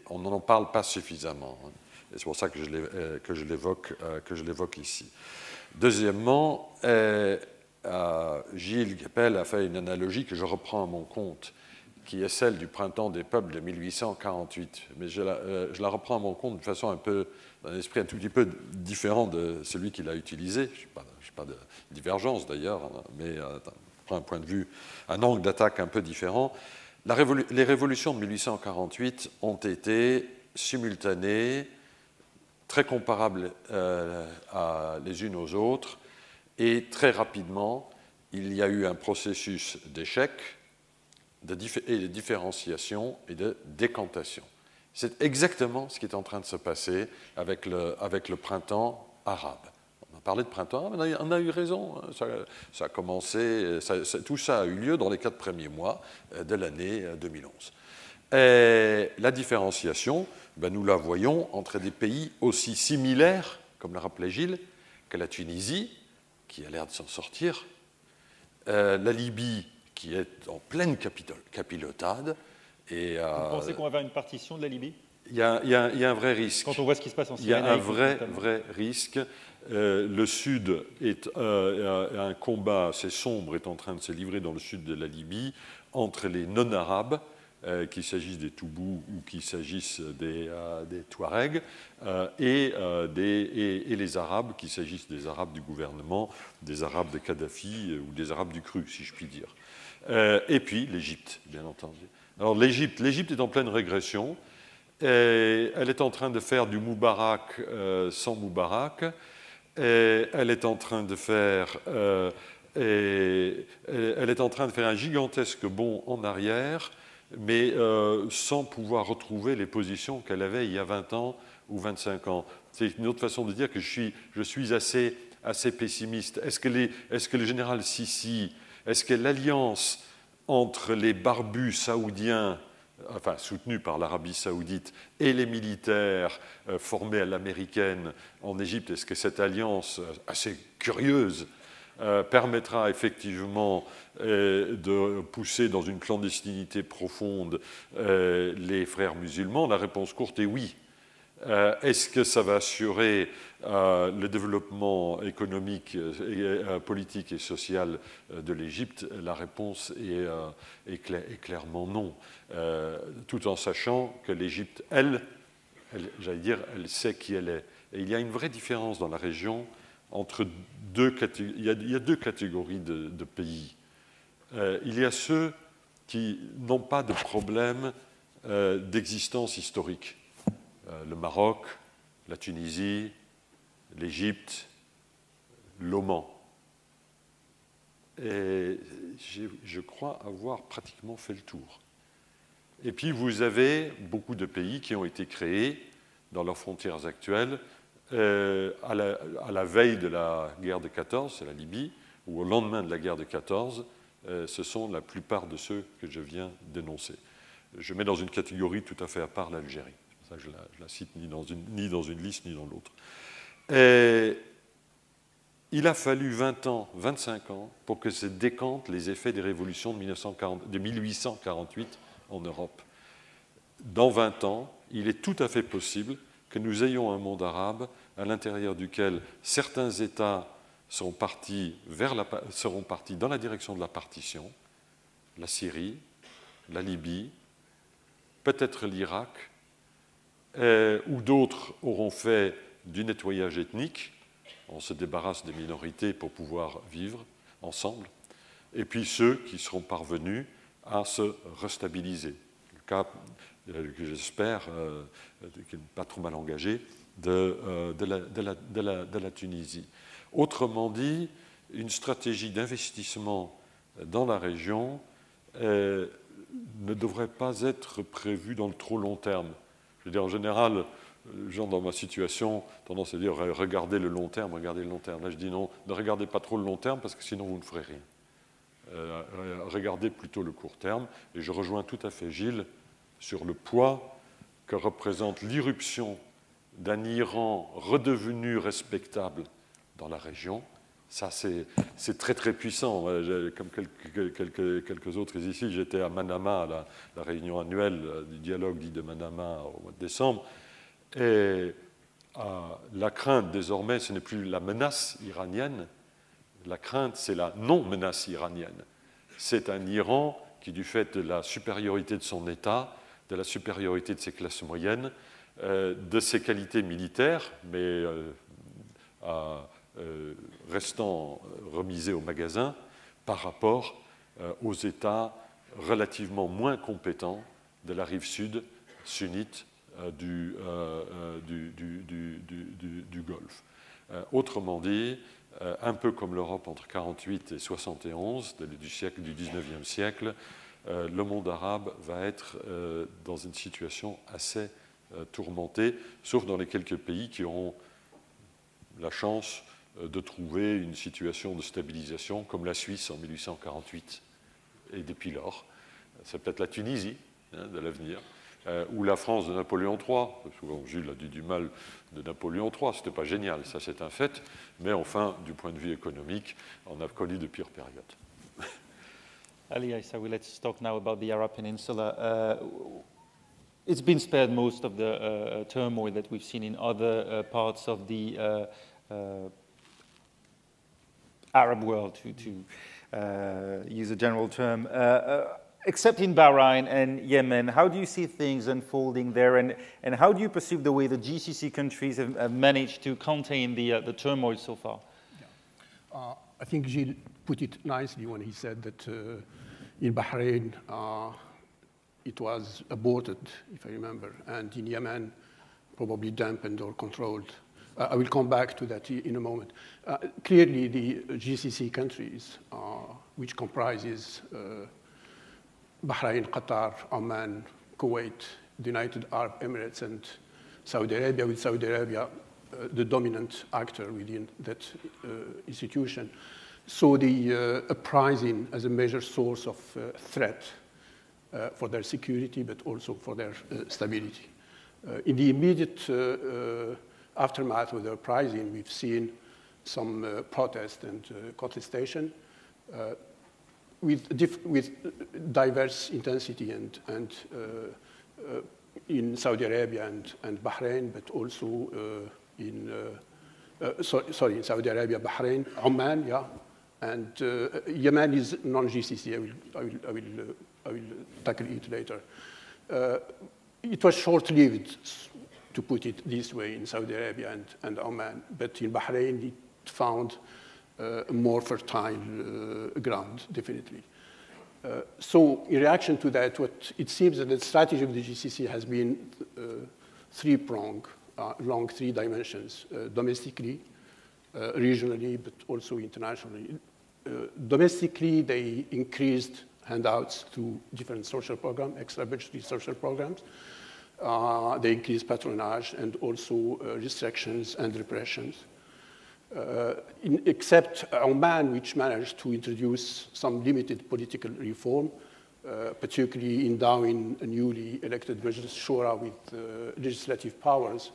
On n'en parle pas suffisamment, et c'est pour ça que je l'évoque ici. Deuxièmement, Gilles Kepel a fait une analogie que je reprends à mon compte, qui est celle du printemps des peuples de 1848, mais je la reprends à mon compte de façon d'un esprit un tout petit peu différent de celui qu'il a utilisé. Je n'ai pas de divergence d'ailleurs, mais un point de vue, un angle d'attaque un peu différent. Les révolutions de 1848 ont été simultanées, très comparables les unes aux autres, et très rapidement, il y a eu un processus d'échec de différenciation et de décantation. C'est exactement ce qui est en train de se passer avec le printemps arabe. On a parlé de printemps arabe, on a eu raison. Ça a commencé, tout ça a eu lieu dans les 4 premiers mois de l'année 2011. Et la différenciation, nous la voyons entre des pays aussi similaires, comme l'a rappelé Gilles, que la Tunisie, qui a l'air de s'en sortir, la Libye, qui est en pleine capilotade. Et, vous pensez qu'on va vers une partition de la Libye ? Il y a un vrai risque. Quand on voit ce qui se passe en Syrie, il y a un vrai risque. Le Sud est un combat assez sombre est en train de se livrer dans le sud de la Libye entre les non-arabes, qu'il s'agisse des Toubous ou qu'il s'agisse des Touaregs, et les Arabes, qu'il s'agisse des Arabes du gouvernement, des Arabes de Kadhafi ou des Arabes du cru, si je puis dire. Et puis l'Égypte, bien entendu. Alors l'Égypte est en pleine régression. Elle est en train de faire du Moubarak sans Moubarak. Elle est en train de faire un gigantesque bond en arrière, mais sans pouvoir retrouver les positions qu'elle avait il y a 20 ans ou 25 ans. C'est une autre façon de dire que je suis assez pessimiste. Est-ce que le général Sisi, est-ce que l'alliance entre les barbus saoudiens, enfin soutenus par l'Arabie saoudite, et les militaires formés à l'américaine en Égypte, est-ce que cette alliance assez curieuse permettra effectivement de pousser dans une clandestinité profonde les frères musulmans? La réponse courte est oui. Est-ce que ça va assurer le développement économique, politique et social de l'Égypte? La réponse est clairement non, tout en sachant que l'Égypte, elle sait qui elle est. Et il y a une vraie différence dans la région entre il y a deux catégories de pays. Il y a ceux qui n'ont pas de problème d'existence historique. Le Maroc, la Tunisie, l'Égypte, l'Oman. Et je crois avoir pratiquement fait le tour. Et puis vous avez beaucoup de pays qui ont été créés dans leurs frontières actuelles à la veille de la guerre de 14, c'est la Libye, ou au lendemain de la guerre de 14, ce sont la plupart de ceux que je viens d'énoncer. Je mets dans une catégorie tout à fait à part l'Algérie. C'est pour ça que je la cite ni dans une liste ni dans l'autre. Il a fallu 20 ans, 25 ans pour que se décantent les effets des révolutions de 1848 en Europe. Dans 20 ans, il est tout à fait possible que nous ayons un monde arabe à l'intérieur duquel certains États seront partis dans la direction de la partition, la Syrie, la Libye, peut-être l'Irak, où d'autres auront fait du nettoyage ethnique, on se débarrasse des minorités pour pouvoir vivre ensemble, et puis ceux qui seront parvenus à se restabiliser. Le cas que j'espère, qui n'est pas trop mal engagé, de la Tunisie. Autrement dit, une stratégie d'investissement dans la région ne devrait pas être prévue dans le trop long terme. Je veux dire, en général, les gens dans ma situation ont tendance à dire regardez le long terme, regardez le long terme. Là, je dis non, ne regardez pas trop le long terme parce que sinon vous ne ferez rien. Regardez plutôt le court terme. Et je rejoins tout à fait Gilles sur le poids que représente l'irruption d'un Iran redevenu respectable dans la région. Ça, c'est très très puissant. Comme quelques autres ici, j'étais à Manama, à la réunion annuelle du dialogue dit de Manama au mois de décembre. Et la crainte désormais, ce n'est plus la menace iranienne, la crainte, c'est la non-menace iranienne. C'est un Iran qui, du fait de la supériorité de son État, de la supériorité de ses classes moyennes, de ses qualités militaires, mais restant remisé au magasin par rapport aux États relativement moins compétents de la rive sud sunnite du Golfe. Autrement dit, un peu comme l'Europe entre 1948 et 1971 du 19e siècle, le monde arabe va être dans une situation assez tourmentée, sauf dans les quelques pays qui auront la chance de trouver une situation de stabilisation, comme la Suisse en 1848 et depuis lors. C'est peut-être la Tunisie de l'avenir, ou la France de Napoléon III. Souvent, Jules a dit du mal de Napoléon III, c'était pas génial, ça c'est un fait, mais enfin, du point de vue économique, on a connu de pires périodes. Ali Issa, let's talk now about the Arab Peninsula. It's been spared most of the turmoil that we've seen in other parts of the Arab world, to use a general term. Except in Bahrain and Yemen, how do you see things unfolding there, and how do you perceive the way the GCC countries have managed to contain the turmoil so far? Yeah. I think Gilles put it nicely when he said that in Bahrain it was aborted, if I remember, and in Yemen probably dampened or controlled. I will come back to that in a moment. Clearly, the GCC countries, which comprises Bahrain, Qatar, Oman, Kuwait, the United Arab Emirates, and Saudi Arabia, with Saudi Arabia the dominant actor within that institution, saw the uprising as a major source of threat for their security, but also for their stability. In the immediate aftermath of the uprising, we've seen some protest and contestation with diverse intensity and in Saudi Arabia and Bahrain, but also in Saudi Arabia, Bahrain, Oman, yeah, and Yemen is non-GCC. I will tackle it later. It was short-lived, to put it this way, in Saudi Arabia and Oman, but in Bahrain it found a more fertile ground, definitely. So in reaction to that, what it seems that the strategy of the GCC has been three-pronged, along three dimensions, domestically, regionally, but also internationally. Domestically, they increased handouts through different social programs, extra-budgetary social programs. They increased patronage and also restrictions and repressions. Except Oman, which managed to introduce some limited political reform, particularly endowing a newly elected Majlis Shura with legislative powers,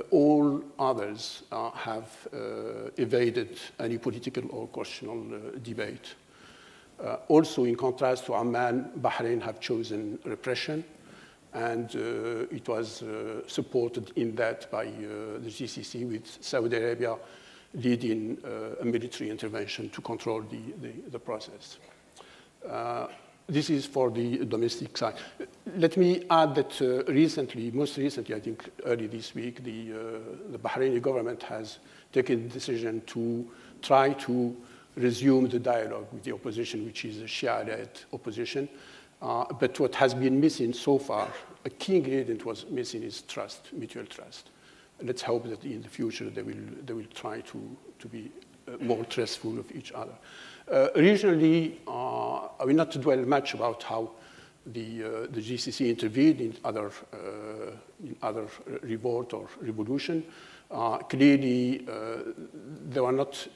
all others have evaded any political or constitutional debate. Also, in contrast to Oman, Bahrain have chosen repression, and it was supported in that by the GCC, with Saudi Arabia leading a military intervention to control the process. This is for the domestic side. Let me add that recently, most recently, I think early this week, the Bahraini government has taken the decision to try to resume the dialogue with the opposition, which is a Shia-led opposition. But what has been missing so far, a key ingredient was missing, is trust, mutual trust. Let's hope that in the future they will try to be more trustful of each other. Regionally, I will not dwell much about how the GCC intervened in other revolt or revolution. Clearly, there were not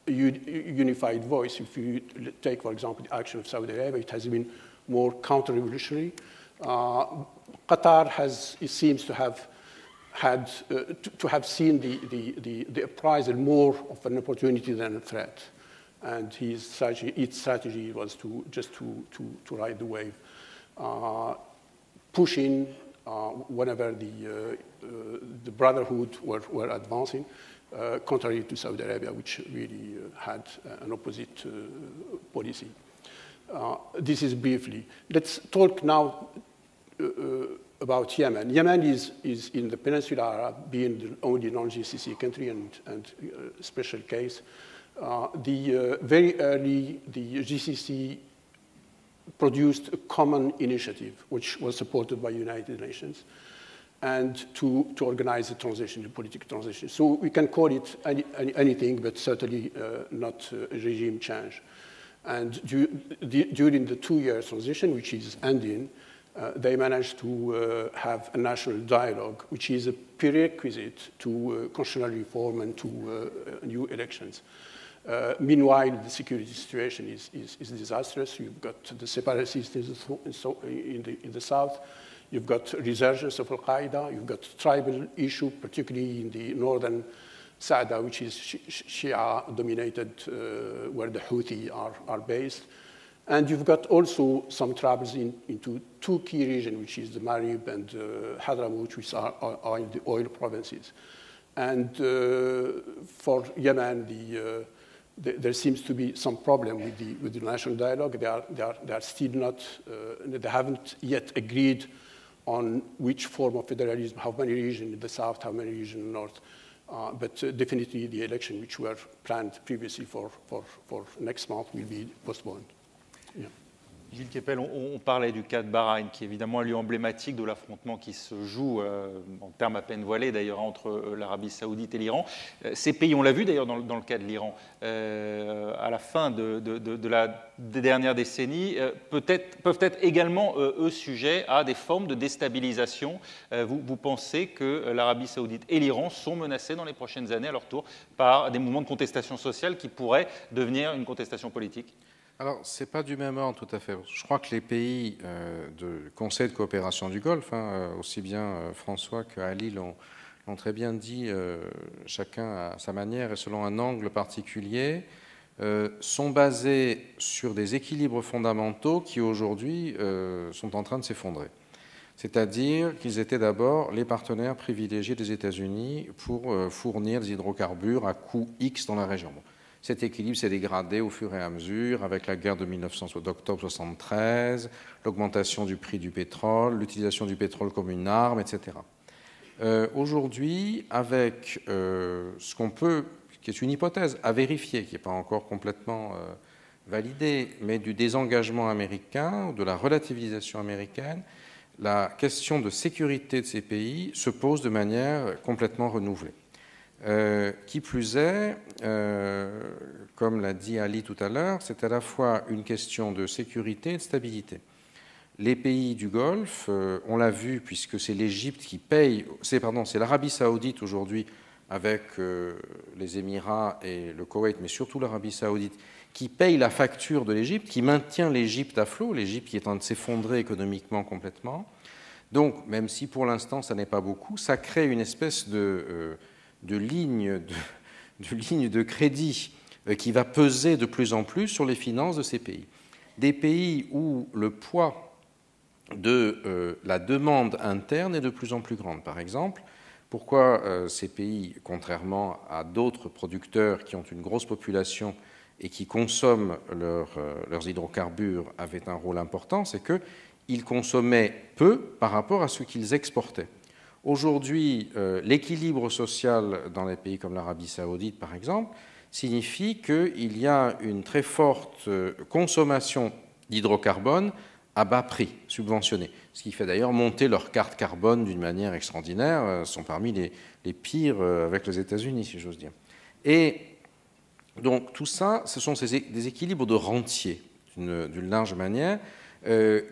a unified voice. If you take, for example, the action of Saudi Arabia, it has been more counter-revolutionary. Qatar it seems to have seen the uprising more of an opportunity than a threat, and its strategy was to ride the wave, pushing whenever the Brotherhood were advancing, contrary to Saudi Arabia, which really had an opposite policy. This is briefly. Let's talk now about Yemen. Yemen is in the Peninsula Arab, being the only non-GCC country and special case. Very early, the GCC produced a common initiative, which was supported by United Nations, and to organize a transition, a political transition. So we can call it anything, but certainly not a regime change. And during the 2-year transition, which is ending, they managed to have a national dialogue, which is a prerequisite to constitutional reform and to new elections. Meanwhile, the security situation is disastrous. You've got the separatists in the south. You've got resurgence of Al-Qaeda. You've got tribal issue, particularly in the northern Saada, which is Shia-dominated, where the Houthi are based. And you've got also some troubles into two key regions, which is the Marib and Hadramaut, which are in the oil provinces. And for Yemen, there seems to be some problem with the national dialogue. They are still not, they haven't yet agreed on which form of federalism, how many regions in the south, how many regions in the north. But definitely the election which were planned previously for next month will be postponed. Yeah. Gilles Kepel, on parlait du cas de Bahreïn, qui est évidemment un lieu emblématique de l'affrontement qui se joue, en termes à peine voilés d'ailleurs, entre l'Arabie saoudite et l'Iran. Ces pays, on l'a vu d'ailleurs dans le cas de l'Iran, à la fin des dernières décennies, peuvent être également, eux, sujets à des formes de déstabilisation. Vous pensez que l'Arabie saoudite et l'Iran sont menacés dans les prochaines années, à leur tour, par des mouvements de contestation sociale qui pourraient devenir une contestation politique ? Alors, ce n'est pas du même ordre tout à fait. Je crois que les pays du Conseil de coopération du Golfe, aussi bien François qu'Ali l'ont très bien dit, chacun à sa manière et selon un angle particulier, sont basés sur des équilibres fondamentaux qui aujourd'hui sont en train de s'effondrer. C'est-à-dire qu'ils étaient d'abord les partenaires privilégiés des États-Unis pour fournir des hydrocarbures à coût X dans la région. Bon. Cet équilibre s'est dégradé au fur et à mesure avec la guerre d'octobre 1973, l'augmentation du prix du pétrole, l'utilisation du pétrole comme une arme, etc. Aujourd'hui, avec ce qu'on peut, qui est une hypothèse à vérifier, qui n'est pas encore complètement validée, mais du désengagement américain, de la relativisation américaine, la question de sécurité de ces pays se pose de manière complètement renouvelée. Qui plus est, comme l'a dit Ali tout à l'heure, c'est à la fois une question de sécurité et de stabilité. Les pays du Golfe, on l'a vu, puisque c'est l'Égypte qui paye, c'est l'Arabie saoudite aujourd'hui avec les Émirats et le Koweït, mais surtout l'Arabie saoudite, qui paye la facture de l'Égypte, qui maintient l'Égypte à flot, l'Égypte qui est en train de s'effondrer économiquement complètement. Donc, même si pour l'instant ça n'est pas beaucoup, ça crée une espèce de ligne de crédit qui va peser de plus en plus sur les finances de ces pays. Des pays où le poids de la demande interne est de plus en plus grande. Par exemple, pourquoi ces pays, contrairement à d'autres producteurs qui ont une grosse population et qui consomment leurs hydrocarbures, avaient un rôle important, c'est qu'ils consommaient peu par rapport à ce qu'ils exportaient. Aujourd'hui, l'équilibre social dans les pays comme l'Arabie saoudite, par exemple, signifie qu'il y a une très forte consommation d'hydrocarbone à bas prix, subventionné, ce qui fait d'ailleurs monter leur carte carbone d'une manière extraordinaire, sont parmi les pires avec les États-Unis, si j'ose dire. Et donc tout ça, ce sont des équilibres de rentier, d'une large manière,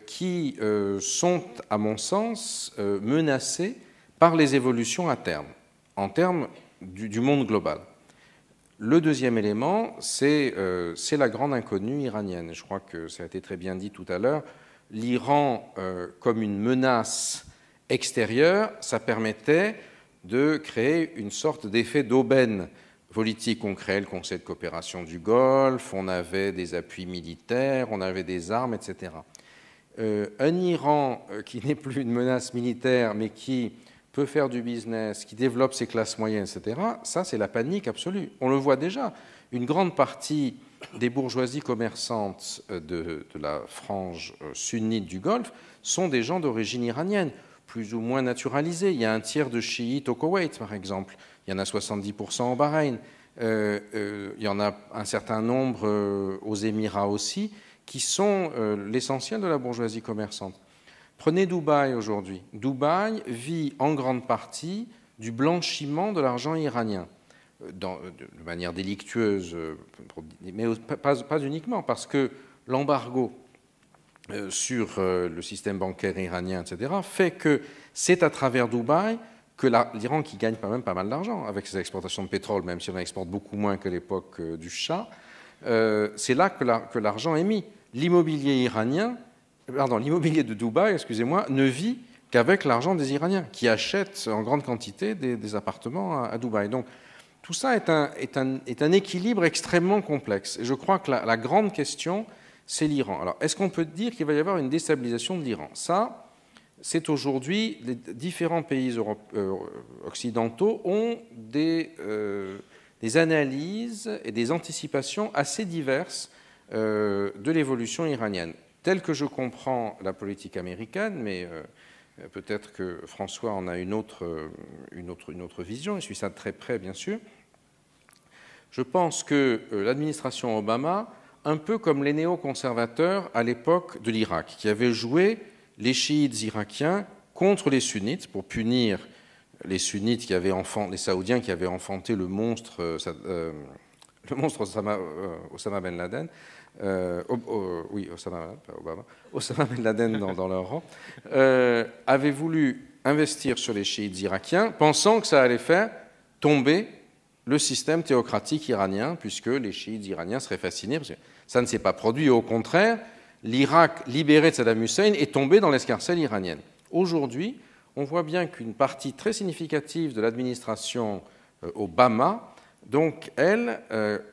qui sont, à mon sens, menacés par les évolutions à terme, en termes du monde global. Le deuxième élément, c'est la grande inconnue iranienne. Je crois que ça a été très bien dit tout à l'heure. L'Iran, comme une menace extérieure, ça permettait de créer une sorte d'effet d'aubaine politique. On créait le Conseil de coopération du Golfe, on avait des appuis militaires, on avait des armes, etc. Un Iran qui n'est plus une menace militaire, mais qui peut faire du business, qui développe ses classes moyennes, etc., ça, c'est la panique absolue. On le voit déjà. Une grande partie des bourgeoisies commerçantes de la frange sunnite du Golfe sont des gens d'origine iranienne, plus ou moins naturalisés. Il y a un tiers de chiites au Koweït, par exemple. Il y en a 70% au Bahreïn. Il y en a un certain nombre aux Émirats aussi, qui sont l'essentiel de la bourgeoisie commerçante. Prenez Dubaï aujourd'hui. Dubaï vit en grande partie du blanchiment de l'argent iranien. de manière délictueuse, mais pas uniquement, parce que l'embargo sur le système bancaire iranien, etc., fait que c'est à travers Dubaï que l'Iran, qui gagne quand même pas mal d'argent avec ses exportations de pétrole, même si on en exporte beaucoup moins qu'à l'époque du Shah, c'est là que l'argent est mis. L'immobilier de Dubaï, excusez-moi, ne vit qu'avec l'argent des Iraniens, qui achètent en grande quantité des appartements à Dubaï. Donc, tout ça est un équilibre extrêmement complexe. Et je crois que la grande question, c'est l'Iran. Alors, est-ce qu'on peut dire qu'il va y avoir une déstabilisation de l'Iran? Ça, c'est aujourd'hui, les différents pays occidentaux ont des analyses et des anticipations assez diverses de l'évolution iranienne. Telle que je comprends la politique américaine, mais peut-être que François en a une autre vision, il suit ça de très près, bien sûr. Je pense que l'administration Obama, un peu comme les néoconservateurs à l'époque de l'Irak, qui avaient joué les chiites irakiens contre les sunnites pour punir les sunnites les saoudiens qui avaient enfanté le monstre Osama Ben Laden, Osama Ben Laden dans leur rang, avaient voulu investir sur les chiites irakiens, pensant que ça allait faire tomber le système théocratique iranien, puisque les chiites iraniens seraient fascinés. Parce que ça ne s'est pas produit, au contraire, l'Irak libéré de Saddam Hussein est tombé dans l'escarcelle iranienne. Aujourd'hui, on voit bien qu'une partie très significative de l'administration Obama, donc, elle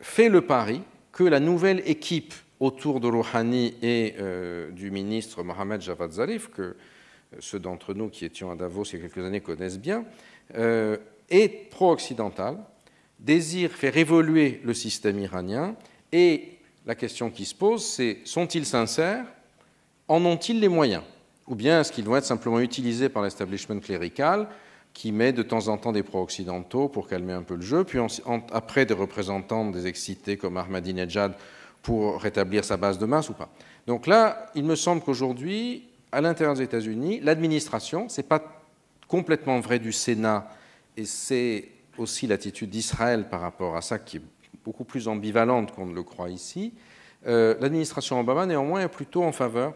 fait le pari que la nouvelle équipe autour de Rouhani et du ministre Mohammad Javad Zarif, que ceux d'entre nous qui étions à Davos il y a quelques années connaissent bien, est pro-occidentale, désire faire évoluer le système iranien, et la question qui se pose, c'est sont-ils sincères? En ont-ils les moyens? Ou bien est-ce qu'ils vont être simplement utilisés par l'establishment clérical qui met de temps en temps des pro-occidentaux pour calmer un peu le jeu, puis après des représentants des excités comme Ahmadinejad pour rétablir sa base de masse ou pas. Donc là, il me semble qu'aujourd'hui, à l'intérieur des États-Unis, l'administration, ce n'est pas complètement vrai du Sénat, et c'est aussi l'attitude d'Israël par rapport à ça qui est beaucoup plus ambivalente qu'on ne le croit ici. L'administration Obama, néanmoins, est plutôt en faveur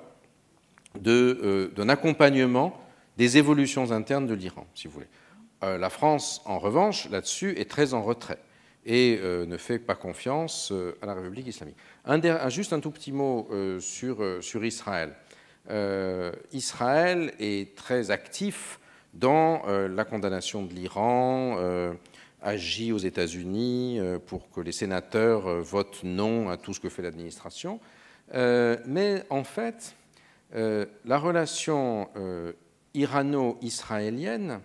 d'un accompagnement des évolutions internes de l'Iran, si vous voulez. La France, en revanche, là-dessus, est très en retrait et ne fait pas confiance à la République islamique. Juste un tout petit mot sur Israël. Israël est très actif dans la condamnation de l'Iran, agit aux États-Unis pour que les sénateurs votent non à tout ce que fait l'administration. Mais en fait, la relation irano-israélienne,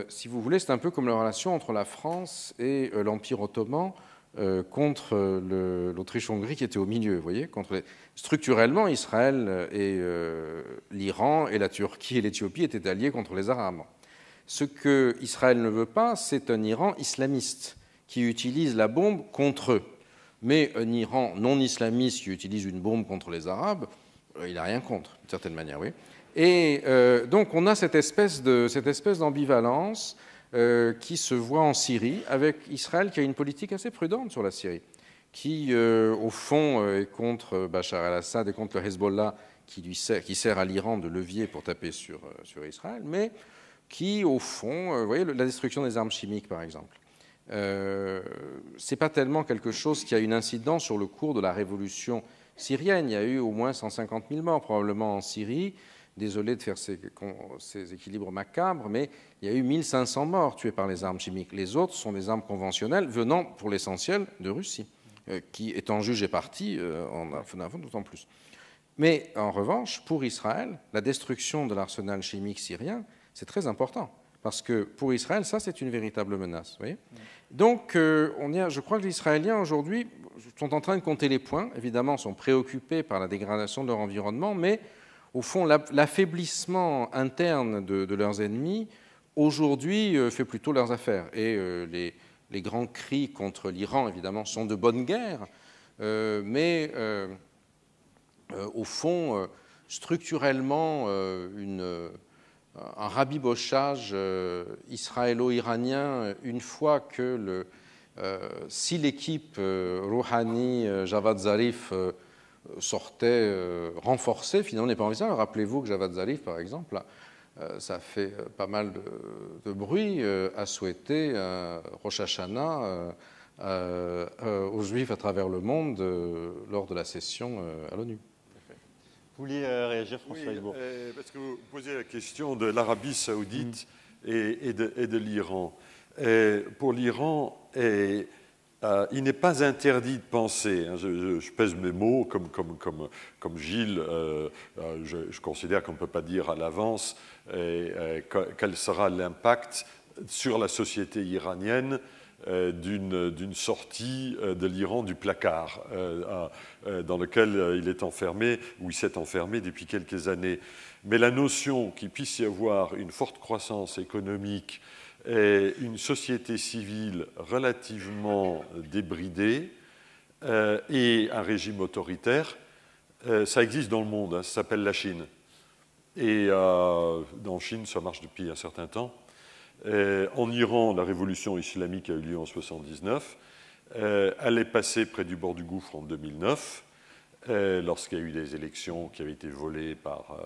si vous voulez, c'est un peu comme la relation entre la France et l'Empire ottoman contre l'Autriche-Hongrie qui était au milieu. Vous voyez, structurellement, Israël et l'Iran et la Turquie et l'Éthiopie étaient alliés contre les Arabes. Ce que Israël ne veut pas, c'est un Iran islamiste qui utilise la bombe contre eux. Mais un Iran non islamiste qui utilise une bombe contre les Arabes, il n'a rien contre, d'une certaine manière, oui. Et donc on a cette espèce d'ambivalence qui se voit en Syrie, avec Israël qui a une politique assez prudente sur la Syrie, qui au fond est contre Bachar el-Assad et contre le Hezbollah, qui sert à l'Iran de levier pour taper sur Israël, mais qui au fond, vous voyez, la destruction des armes chimiques par exemple, c'est pas tellement quelque chose qui a une incidence sur le cours de la révolution syrienne. Il y a eu au moins 150 000 morts probablement en Syrie. Désolé de faire ces équilibres macabres, mais il y a eu 1500 morts tués par les armes chimiques. Les autres sont des armes conventionnelles venant pour l'essentiel de Russie, qui, étant juge et partie, en a d'autant plus. Mais en revanche, pour Israël, la destruction de l'arsenal chimique syrien, c'est très important. Parce que pour Israël, ça, c'est une véritable menace. Vous voyez ? Donc, je crois que les Israéliens, aujourd'hui, sont en train de compter les points. Évidemment, sont préoccupés par la dégradation de leur environnement, mais au fond, l'affaiblissement interne de leurs ennemis, aujourd'hui, fait plutôt leurs affaires. Et les grands cris contre l'Iran, évidemment, sont de bonne guerre, mais au fond, structurellement, un rabibochage israélo-iranien une fois que si l'équipe Rouhani-Javad Zarif sortait renforcée, finalement, n'est pas envisageable. Rappelez-vous que Javad Zarif, par exemple, ça fait pas mal de bruit, a souhaité Rosh Hashanah aux Juifs à travers le monde lors de la session à l'ONU. Vous vouliez réagir, François Hesbourg? Parce que vous posez la question de l'Arabie saoudite et de l'Iran. Pour l'Iran, il n'est pas interdit de penser, hein, je pèse mes mots, comme Gilles, je considère qu'on ne peut pas dire à l'avance quel sera l'impact sur la société iranienne d'une sortie de l'Iran du placard dans lequel il est enfermé, ou il s'est enfermé depuis quelques années. Mais la notion qu'il puisse y avoir une forte croissance économique et une société civile relativement débridée et un régime autoritaire, ça existe dans le monde, hein, ça s'appelle la Chine. Et dans Chine, ça marche depuis un certain temps. En Iran, la révolution islamique a eu lieu en 1979. Elle est passée près du bord du gouffre en 2009, lorsqu'il y a eu des élections qui avaient été volées par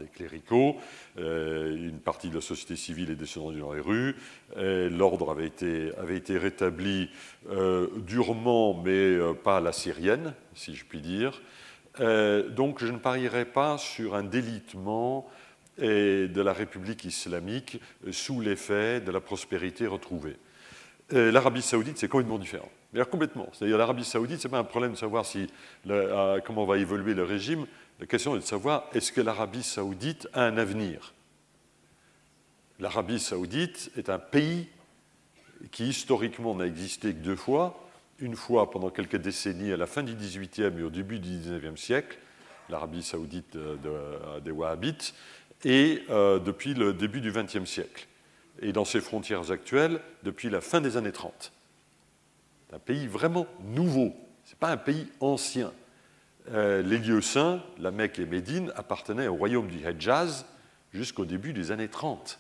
les cléricaux. Une partie de la société civile est descendue dans les rues. L'ordre avait été rétabli durement, mais pas à la syrienne, si je puis dire. Donc je ne parierais pas sur un délitement de la République islamique sous l'effet de la prospérité retrouvée. L'Arabie saoudite, c'est complètement différent. D'ailleurs, complètement. C'est-à-dire l'Arabie saoudite, ce n'est pas un problème de savoir comment va évoluer le régime. La question est de savoir, est-ce que l'Arabie saoudite a un avenir? L'Arabie saoudite est un pays qui, historiquement, n'a existé que deux fois. Une fois pendant quelques décennies, à la fin du XVIIIe et au début du XIXe siècle, l'Arabie saoudite des Wahhabites, et depuis le début du XXe siècle. Et dans ses frontières actuelles, depuis la fin des années 30. C'est un pays vraiment nouveau, ce n'est pas un pays ancien. Les lieux saints, la Mecque et Médine, appartenaient au royaume du Hedjaz jusqu'au début des années 30.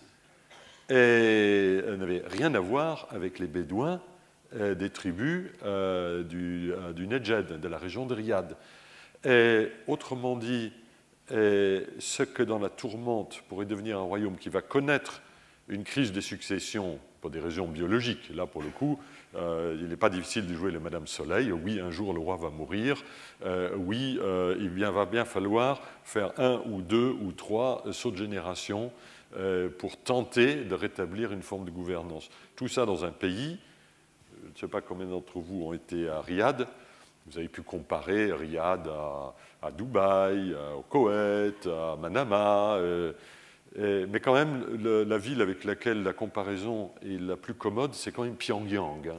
Et n'avaient rien à voir avec les Bédouins des tribus du Nejd, de la région de Riyad. Et, autrement dit, ce que dans la tourmente pourrait devenir un royaume qui va connaître une crise des successions pour des raisons biologiques. Là, pour le coup, il n'est pas difficile de jouer le Madame Soleil. Oui, un jour, le roi va mourir. Oui, il va bien falloir faire un ou deux ou trois sauts de génération pour tenter de rétablir une forme de gouvernance. Tout ça dans un pays, je ne sais pas combien d'entre vous ont été à Riyad. Vous avez pu comparer Riyad à Dubaï, au Koweït, à Manama. Mais quand même, la ville avec laquelle la comparaison est la plus commode, c'est quand même Pyongyang.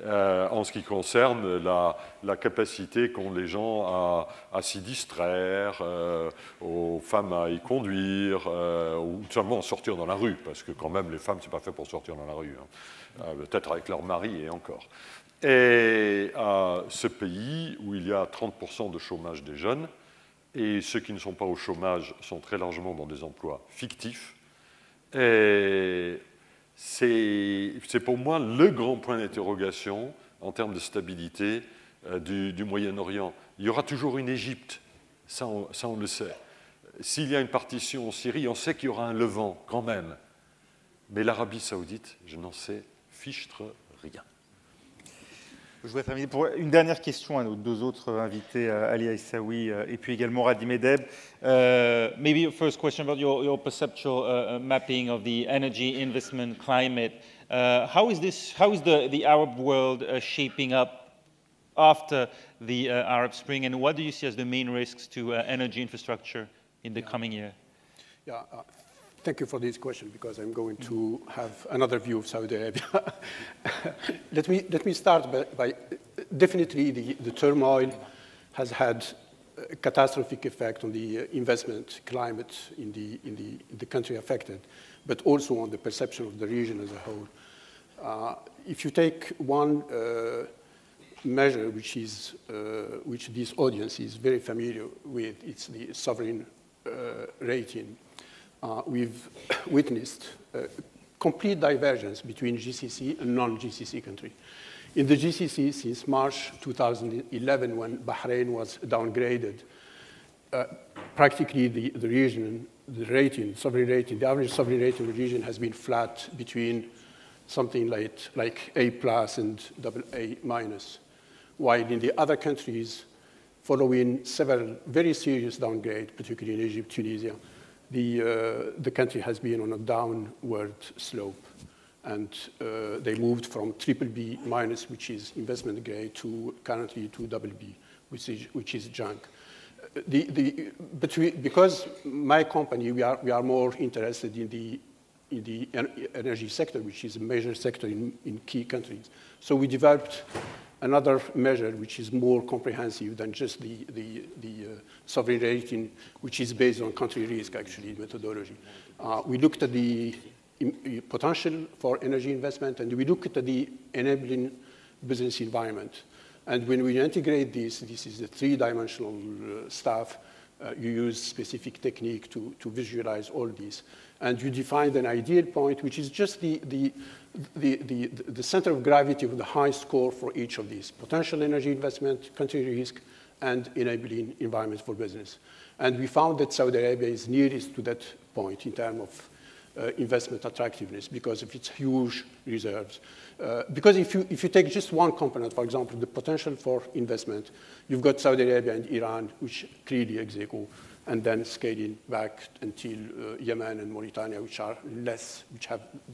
En ce qui concerne la capacité qu'ont les gens à s'y distraire, aux femmes à y conduire, ou tout simplement à sortir dans la rue, parce que quand même, les femmes, ce n'est pas fait pour sortir dans la rue. Peut-être avec leur mari et encore. Et ce pays où il y a 30% de chômage des jeunes, et ceux qui ne sont pas au chômage sont très largement dans des emplois fictifs. Et c'est pour moi le grand point d'interrogation en termes de stabilité du Moyen-Orient. Il y aura toujours une Égypte, ça on le sait. S'il y a une partition en Syrie, on sait qu'il y aura un Levant quand même. Mais l'Arabie saoudite, je n'en sais fichtre rien. Je voudrais terminer pour une dernière question à nos deux autres invités, Ali Aissaoui et puis également Radi Medeb. Maybe a first question about your perceptual mapping of the energy investment climate. How is the Arab world shaping up after the Arab Spring, and what do you see as the main risks to energy infrastructure in the coming year? Yeah. Thank you for this question, because I'm going to have another view of Saudi Arabia. let me start by definitely the turmoil has had a catastrophic effect on the investment climate in the country affected, but also on the perception of the region as a whole. If you take one measure which this audience is very familiar with, it's the sovereign rating. we've witnessed complete divergence between GCC and non-GCC countries. In the GCC, since March 2011, when Bahrain was downgraded, practically the region, the rating, sovereign rating, the average sovereign rating of the region has been flat between something like A+ and AA-, while in the other countries, following several very serious downgrades, particularly in Egypt, Tunisia, the country has been on a downward slope. And they moved from BBB-, which is investment grade, to currently to BB, which is junk. Because my company, we are more interested in the energy sector, which is a major sector in key countries. So we developed another measure which is more comprehensive than just the sovereign rating, which is based on country risk, actually, methodology. We looked at the potential for energy investment, and we looked at the enabling business environment. And when we integrate this is a three-dimensional stuff. You use specific technique to visualize all this. And you define an ideal point, which is just the center of gravity of the high score for each of these: potential energy investment, country risk, and enabling environment for business. And we found that Saudi Arabia is nearest to that point in terms of investment attractiveness because of its huge reserves. Because if you take just one component, for example, the potential for investment, you've got Saudi Arabia and Iran, which clearly execute, and then scaling back until Yemen and Mauritania, which have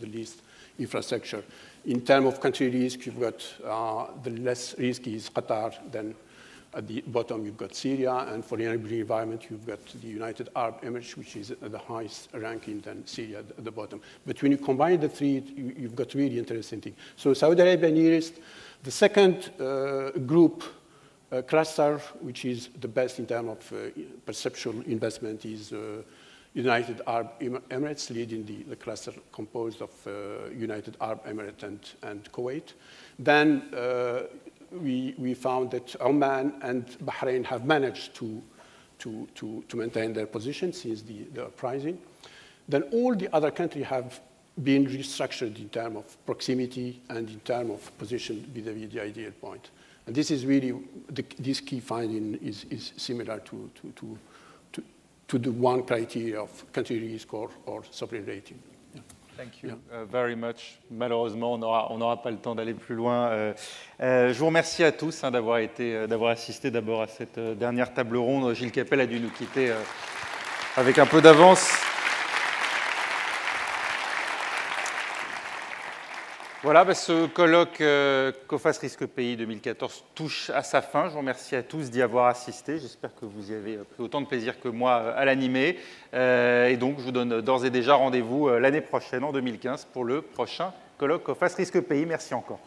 the least infrastructure. In terms of country risk, you've got the less risky is Qatar, then at the bottom, you've got Syria, and for the enabling environment, you've got the United Arab Emirates, which is the highest ranking, than Syria at the bottom. But when you combine the three, you've got really interesting things. So Saudi Arabia nearest. The second group cluster, which is the best in terms of perceptual investment, is United Arab Emirates, leading the cluster composed of United Arab Emirates and Kuwait. Then we found that Oman and Bahrain have managed to maintain their position since the uprising. Then all the other countries have been restructured in terms of proximity and in terms of position vis-à-vis the ideal point. And this is really, this key finding is similar to the one criteria of country risk or sovereign rating. Thank you very much. Malheureusement, on n'aura pas le temps d'aller plus loin. Je vous remercie à tous d'avoir assisté d'abord à cette dernière table ronde. Gilles Kepel a dû nous quitter avec un peu d'avance. Voilà, ce colloque COFACE Risque Pays 2014 touche à sa fin. Je vous remercie à tous d'y avoir assisté. J'espère que vous y avez pris autant de plaisir que moi à l'animer. Et donc, je vous donne d'ores et déjà rendez-vous l'année prochaine, en 2015, pour le prochain colloque COFACE Risque Pays. Merci encore.